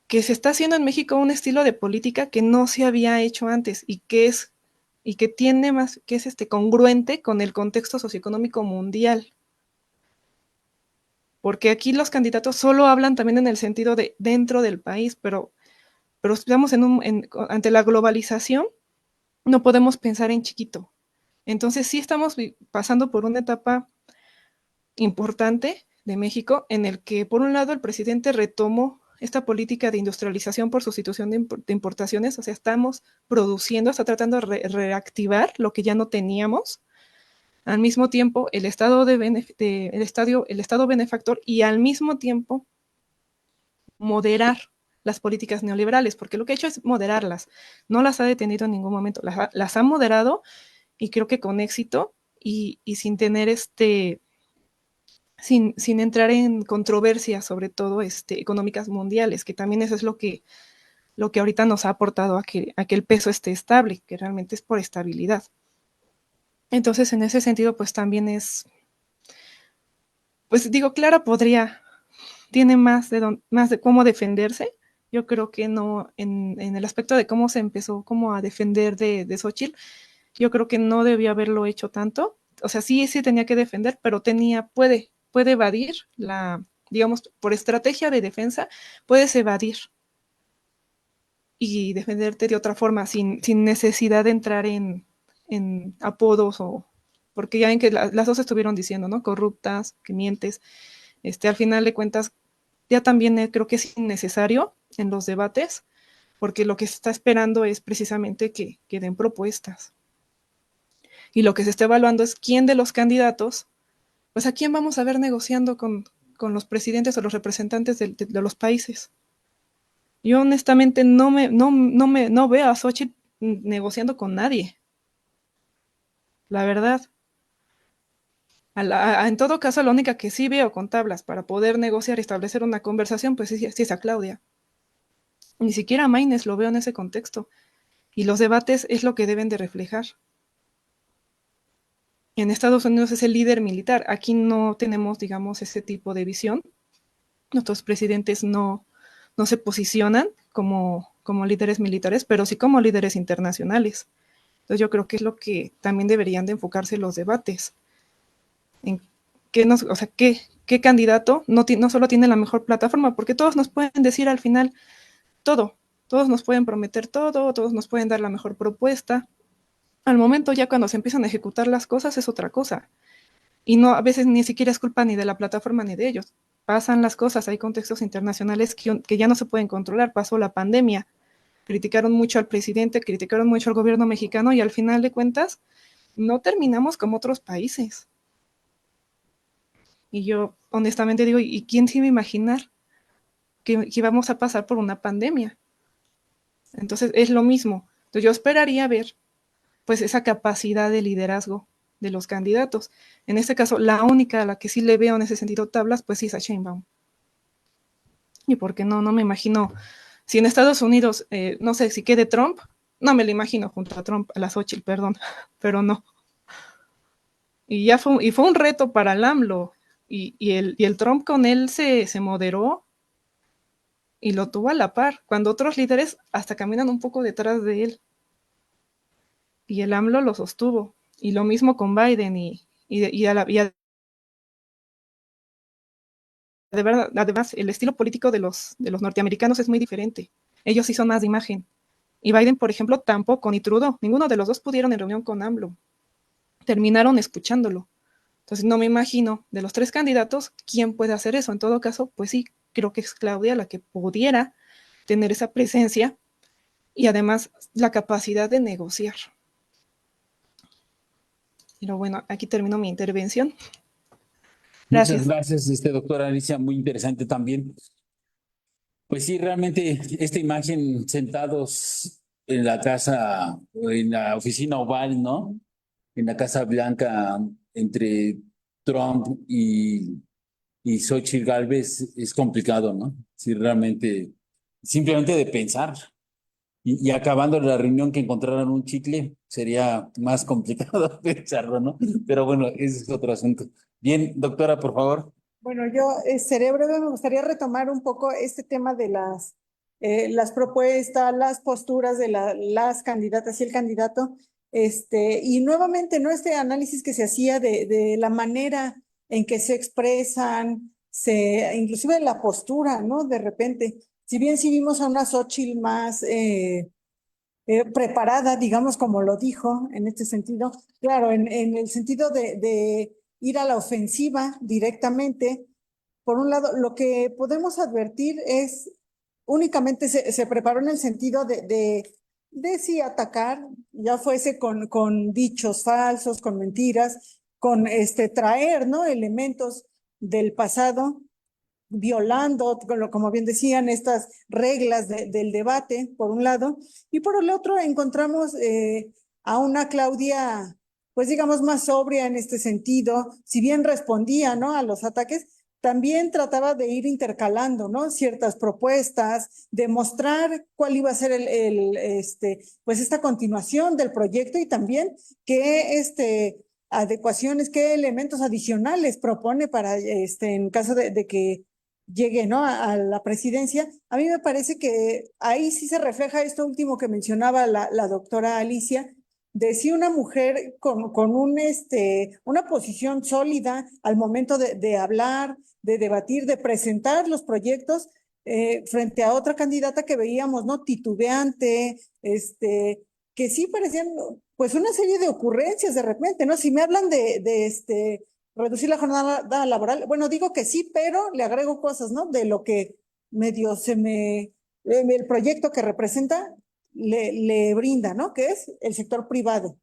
que se está haciendo en México un estilo de política que no se había hecho antes y que tiene más, que es congruente con el contexto socioeconómico mundial. Porque aquí los candidatos solo hablan también en el sentido de dentro del país, pero estamos ante la globalización, no podemos pensar en chiquito. Entonces sí estamos pasando por una etapa importante de México, en el que por un lado el presidente retomó esta política de industrialización por sustitución de importaciones, o sea, estamos produciendo, está tratando de reactivar lo que ya no teníamos. Al mismo tiempo, el Estado benefactor, y al mismo tiempo moderar las políticas neoliberales, porque lo que ha hecho es moderarlas, no las ha detenido en ningún momento, las ha moderado, y creo que con éxito, y sin tener sin entrar en controversias, sobre todo económicas mundiales, que también eso es lo que ahorita nos ha aportado a que el peso esté estable, que realmente es por estabilidad. Entonces, en ese sentido, pues también pues digo, Clara tiene más de cómo defenderse. Yo creo que no, en el aspecto de cómo se empezó como a defender de Xochitl, Yo creo que no debió haberlo hecho tanto. O sea, sí, sí tenía que defender, pero puede evadir digamos, por estrategia de defensa, puedes evadir y defenderte de otra forma, sin necesidad de entrar en apodos porque ya ven que las dos estuvieron diciendo, ¿no? Corruptas, que mientes. Al final de cuentas, ya también creo que es innecesario en los debates, porque lo que se está esperando es precisamente que den propuestas. Y lo que se está evaluando es quién de los candidatos, pues a quién vamos a ver negociando con los presidentes o los representantes de los países. Yo honestamente no veo a Xochitl negociando con nadie, la verdad. En todo caso, la única que sí veo con tablas para poder negociar y establecer una conversación, pues sí es a Claudia. Ni siquiera a Maynes lo veo en ese contexto. Y los debates es lo que deben de reflejar. En Estados Unidos es el líder militar. Aquí no tenemos, digamos, ese tipo de visión. Nuestros presidentes no se posicionan como líderes militares, pero sí como líderes internacionales. Entonces yo creo que es lo que también deberían de enfocarse los debates. En qué candidato no solo tiene la mejor plataforma, porque todos nos pueden decir al final todo. Todos nos pueden prometer todo, todos nos pueden dar la mejor propuesta. Al momento ya cuando se empiezan a ejecutar las cosas es otra cosa. Y no, a veces ni siquiera es culpa ni de la plataforma ni de ellos. Pasan las cosas, hay contextos internacionales que ya no se pueden controlar. Pasó la pandemia, criticaron mucho al presidente, criticaron mucho al gobierno mexicano y al final de cuentas no terminamos como otros países. Y yo honestamente digo, ¿y quién se iba a imaginar que íbamos a pasar por una pandemia? Entonces es lo mismo. Entonces yo esperaría ver pues esa capacidad de liderazgo de los candidatos. En este caso, la única a la que sí le veo en ese sentido tablas, pues sí es a Sheinbaum. Y porque no me imagino, si en Estados Unidos, no sé, si quede Trump, no me lo imagino junto a Trump, a las Xochitl, perdón, pero no. Y fue un reto para el AMLO, y el Trump con él se moderó y lo tuvo a la par, cuando otros líderes hasta caminan un poco detrás de él. Y el AMLO lo sostuvo. Y lo mismo con Biden de verdad, además, el estilo político de los norteamericanos es muy diferente. Ellos sí son más de imagen. Y Biden, por ejemplo, tampoco, ni Trudeau. Ninguno de los dos pudieron en reunión con AMLO. Terminaron escuchándolo. Entonces, no me imagino, de los tres candidatos, quién puede hacer eso. En todo caso, pues sí, creo que es Claudia la que pudiera tener esa presencia y además la capacidad de negociar. Pero bueno, aquí termino mi intervención. Muchas Gracias. gracias, doctora Alicia, muy interesante también. Pues sí, realmente esta imagen sentados en la casa, en la oficina oval, ¿no? En la Casa Blanca, entre Trump y Xochitl Gálvez es complicado, ¿no? Sí, realmente, simplemente de pensar. Y acabando la reunión que encontraran un chicle, sería más complicado pensarlo, ¿no? Pero bueno, ese es otro asunto. Bien, doctora, por favor. Bueno, yo seré breve, me gustaría retomar un poco este tema de las propuestas, las posturas de las candidatas y el candidato, y nuevamente, ¿no? Este análisis que se hacía de la manera en que se expresan, inclusive la postura, ¿no? De repente, si bien sí vimos a una Xochitl más preparada, digamos, como lo dijo en este sentido, claro, en el sentido de ir a la ofensiva directamente. Por un lado, lo que podemos advertir es únicamente se preparó en el sentido de sí atacar, ya fuese con dichos falsos, con mentiras, con traer, ¿no? Elementos del pasado, violando, como bien decían, estas reglas del debate, por un lado, y por el otro encontramos a una Claudia, pues digamos, más sobria en este sentido, si bien respondía, ¿no? A los ataques, también trataba de ir intercalando, ¿no? Ciertas propuestas, de mostrar cuál iba a ser pues esta continuación del proyecto y también qué adecuaciones, qué elementos adicionales propone para, en caso de que llegue, ¿no? A la presidencia. A mí me parece que ahí sí se refleja esto último que mencionaba la doctora Alicia, de sí una mujer con una posición sólida al momento de hablar, de debatir, de presentar los proyectos, frente a otra candidata que veíamos, ¿no? Titubeante, que sí parecían, pues, una serie de ocurrencias de repente, ¿no? Si me hablan de reducir la jornada laboral, bueno, digo que sí, pero le agrego cosas, ¿no? De lo que medio el proyecto que representa le brinda, ¿no? Que es el sector privado,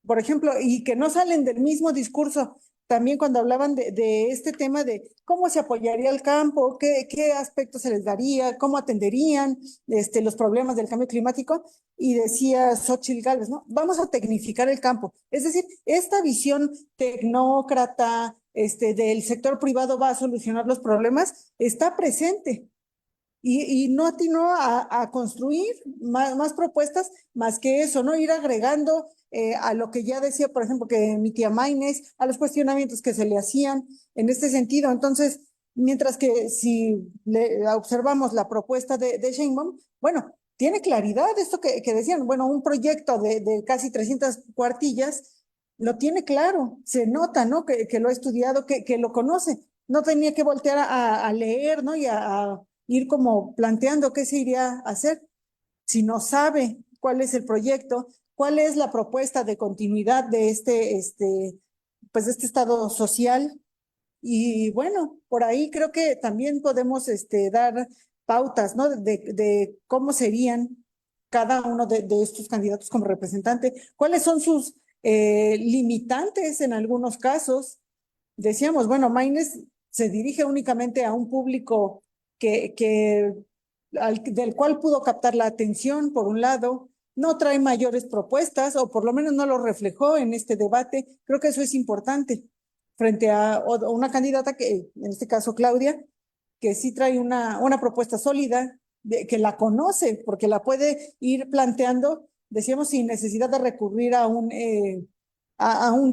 por ejemplo, y que no salen del mismo discurso. También cuando hablaban de este tema de cómo se apoyaría el campo, qué aspectos se les daría, cómo atenderían los problemas del cambio climático, y decía Xóchitl Gálvez, ¿no? Vamos a tecnificar el campo. Es decir, esta visión tecnócrata del sector privado va a solucionar los problemas, está presente. Y no atinó a construir más propuestas, más que eso, ¿no? Ir agregando a lo que ya decía, por ejemplo, que emitía Maynes, a los cuestionamientos que se le hacían en este sentido. Entonces, mientras que si observamos la propuesta de Sheinbaum, bueno, tiene claridad esto que decían, bueno, un proyecto de casi 300 cuartillas, lo tiene claro, se nota, ¿no? Que lo ha estudiado, que lo conoce. No tenía que voltear a leer, ¿no? Y a ir como planteando qué se iría a hacer, si no sabe cuál es el proyecto, cuál es la propuesta de continuidad de pues de este estado social. Y bueno, por ahí creo que también podemos dar pautas, ¿no? De cómo serían cada uno de estos candidatos como representante, cuáles son sus limitantes en algunos casos. Decíamos, bueno, Maynes se dirige únicamente a un público del cual pudo captar la atención, por un lado, no trae mayores propuestas, o por lo menos no lo reflejó en este debate. Creo que eso es importante, frente a una candidata que, en este caso Claudia, que sí trae una propuesta sólida, que la conoce, porque la puede ir planteando, decíamos, sin necesidad de recurrir a un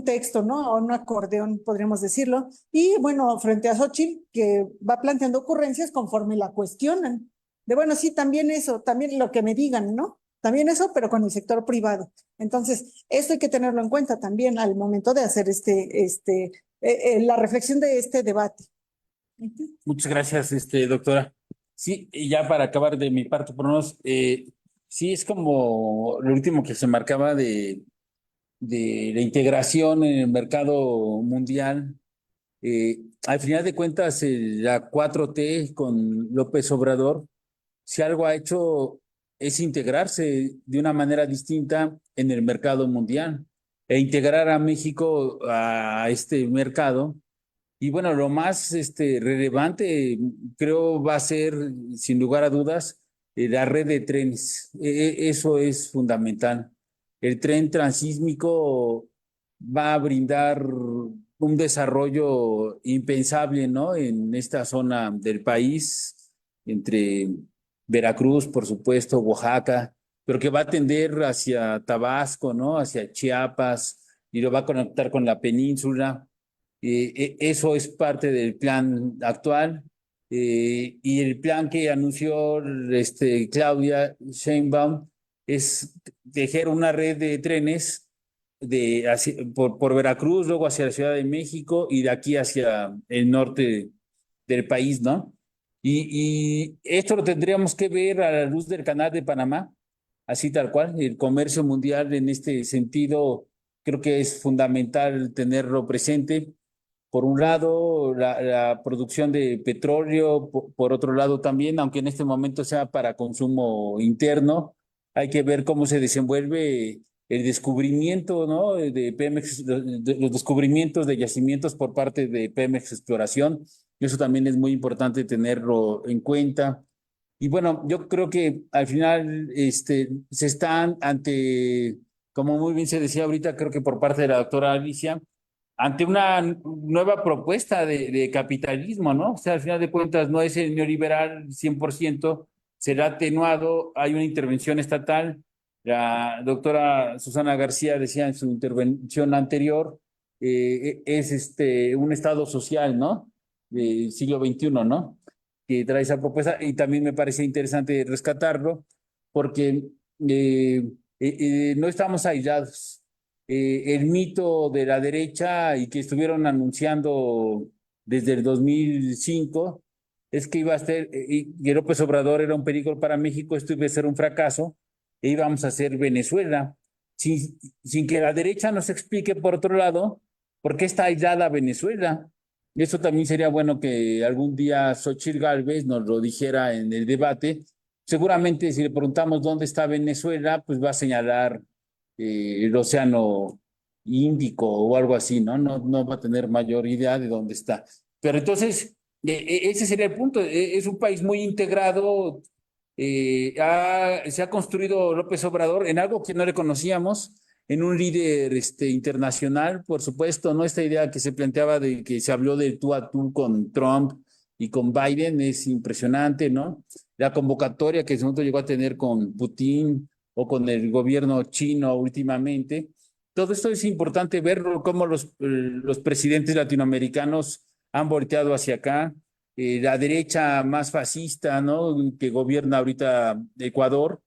texto, ¿no? A un acordeón, podríamos decirlo. Y bueno, frente a Xóchitl, que va planteando ocurrencias conforme la cuestionan. De bueno, sí, también eso, también lo que me digan, ¿no? También eso, pero con el sector privado. Entonces, eso hay que tenerlo en cuenta también al momento de hacer la reflexión de este debate. Muchas gracias, doctora. Sí, y ya para acabar de mi parte, por lo menos, sí es como lo último que se marcaba de la integración en el mercado mundial. Al final de cuentas, la 4T con López Obrador, si algo ha hecho es integrarse de una manera distinta en el mercado mundial e integrar a México a este mercado. Y bueno, lo más relevante creo va a ser, sin lugar a dudas, la red de trenes. Eso es fundamental. El tren transísmico va a brindar un desarrollo impensable, ¿no? En esta zona del país, entre Veracruz, por supuesto, Oaxaca, pero que va a tender hacia Tabasco, ¿no? Hacia Chiapas, y lo va a conectar con la península. Eso es parte del plan actual, y el plan que anunció Claudia Sheinbaum es tejer una red de trenes por Veracruz, luego hacia la Ciudad de México y de aquí hacia el norte del país, ¿no? Y esto lo tendríamos que ver a la luz del Canal de Panamá, así tal cual. El comercio mundial en este sentido creo que es fundamental tenerlo presente. Por un lado, la producción de petróleo, por otro lado también, aunque en este momento sea para consumo interno, hay que ver cómo se desenvuelve el descubrimiento, ¿no? De Pemex, los descubrimientos de yacimientos por parte de Pemex Exploración. Eso también es muy importante tenerlo en cuenta. Y bueno, yo creo que al final se están ante, como muy bien se decía ahorita, creo que por parte de la doctora Alicia, ante una nueva propuesta de capitalismo, ¿no? O sea, al final de cuentas no es el neoliberal 100%, será atenuado, hay una intervención estatal. La doctora Susana García decía en su intervención anterior, es un estado social, ¿no? Del siglo XXI, ¿no? Que trae esa propuesta, y también me parece interesante rescatarlo porque no estamos aislados. El mito de la derecha y que estuvieron anunciando desde el 2005 es que iba a ser, y López Obrador era un peligro para México, esto iba a ser un fracaso, e íbamos a ser Venezuela, sin que la derecha nos explique, por otro lado, por qué está aislada Venezuela. Eso también sería bueno que algún día Xóchitl Gálvez nos lo dijera en el debate. Seguramente si le preguntamos dónde está Venezuela, pues va a señalar el Océano Índico o algo así, ¿no? No va a tener mayor idea de dónde está. Pero entonces, ese sería el punto. Es un país muy integrado. Se ha construido López Obrador en algo que no le conocíamos, en un líder internacional, por supuesto, ¿no? Esta idea que se planteaba de que se habló del tú a tú con Trump y con Biden es impresionante, ¿no? La convocatoria que nosotros llegó a tener con Putin o con el gobierno chino últimamente. Todo esto es importante verlo, cómo los presidentes latinoamericanos han volteado hacia acá. La derecha más fascista, ¿no? Que gobierna ahorita Ecuador,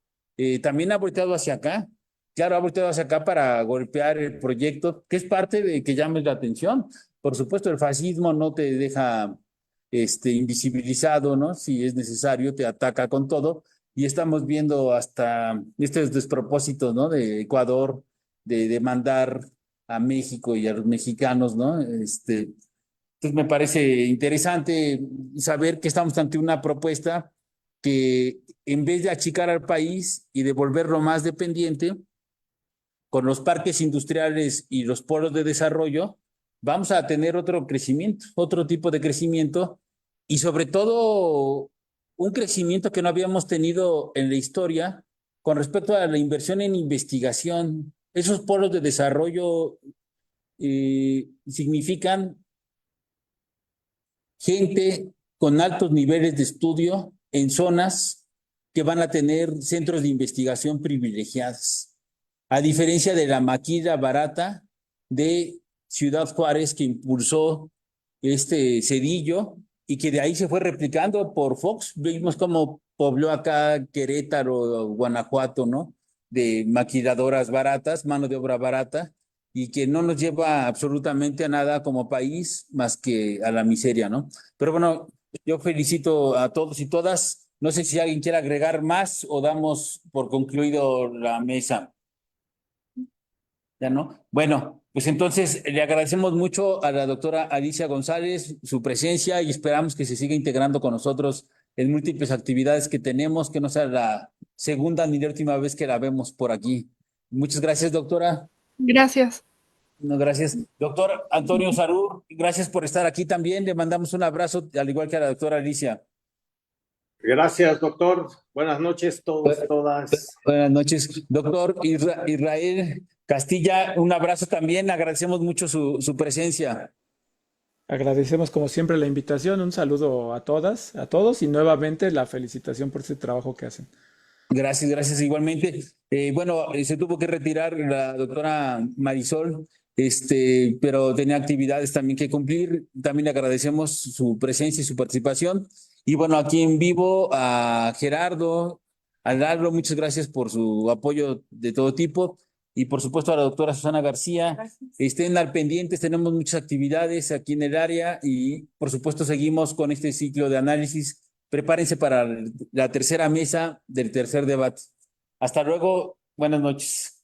también ha volteado hacia acá. Claro, ha volteado hacia acá para golpear el proyecto, que es parte de que llames la atención. Por supuesto, el fascismo no te deja invisibilizado, ¿no? Si es necesario, te ataca con todo. Y estamos viendo hasta estos despropósitos, ¿no? De Ecuador, de demandar a México y a los mexicanos, ¿no? Entonces me parece interesante saber que estamos ante una propuesta que en vez de achicar al país y de volverlo más dependiente, con los parques industriales y los polos de desarrollo, vamos a tener otro crecimiento, otro tipo de crecimiento y sobre todo un crecimiento que no habíamos tenido en la historia con respecto a la inversión en investigación. Esos polos de desarrollo significan gente con altos niveles de estudio en zonas que van a tener centros de investigación privilegiados. A diferencia de la maquila barata de Ciudad Juárez que impulsó Cedillo y que de ahí se fue replicando por Fox. Vimos cómo pobló acá Querétaro, Guanajuato, ¿no? De maquiladoras baratas, mano de obra barata, y que no nos lleva absolutamente a nada como país más que a la miseria, ¿no? Pero bueno, yo felicito a todos y todas. No sé si alguien quiere agregar más o damos por concluido la mesa. Ya no. Bueno, pues entonces le agradecemos mucho a la doctora Alicia González su presencia y esperamos que se siga integrando con nosotros en múltiples actividades que tenemos, que no sea la segunda ni la última vez que la vemos por aquí. Muchas gracias, doctora. Gracias. No, gracias. Doctor Antonio Sarur, gracias por estar aquí también. Le mandamos un abrazo, al igual que a la doctora Alicia. Gracias, doctor. Buenas noches, todos, todas. Buenas noches. Doctor Israel Castilla, un abrazo también. Agradecemos mucho su presencia. Agradecemos como siempre la invitación, un saludo a todas, a todos y nuevamente la felicitación por este trabajo que hacen. Gracias igualmente. Bueno, se tuvo que retirar la doctora Marisol, pero tenía actividades también que cumplir. También le agradecemos su presencia y su participación. Y bueno, aquí en vivo a Gerardo, a Lalo, muchas gracias por su apoyo de todo tipo. Y por supuesto a la doctora Susana García. Gracias. Estén al pendientes, tenemos muchas actividades aquí en el área y por supuesto seguimos con este ciclo de análisis. Prepárense para la tercera mesa del tercer debate. Hasta luego, buenas noches.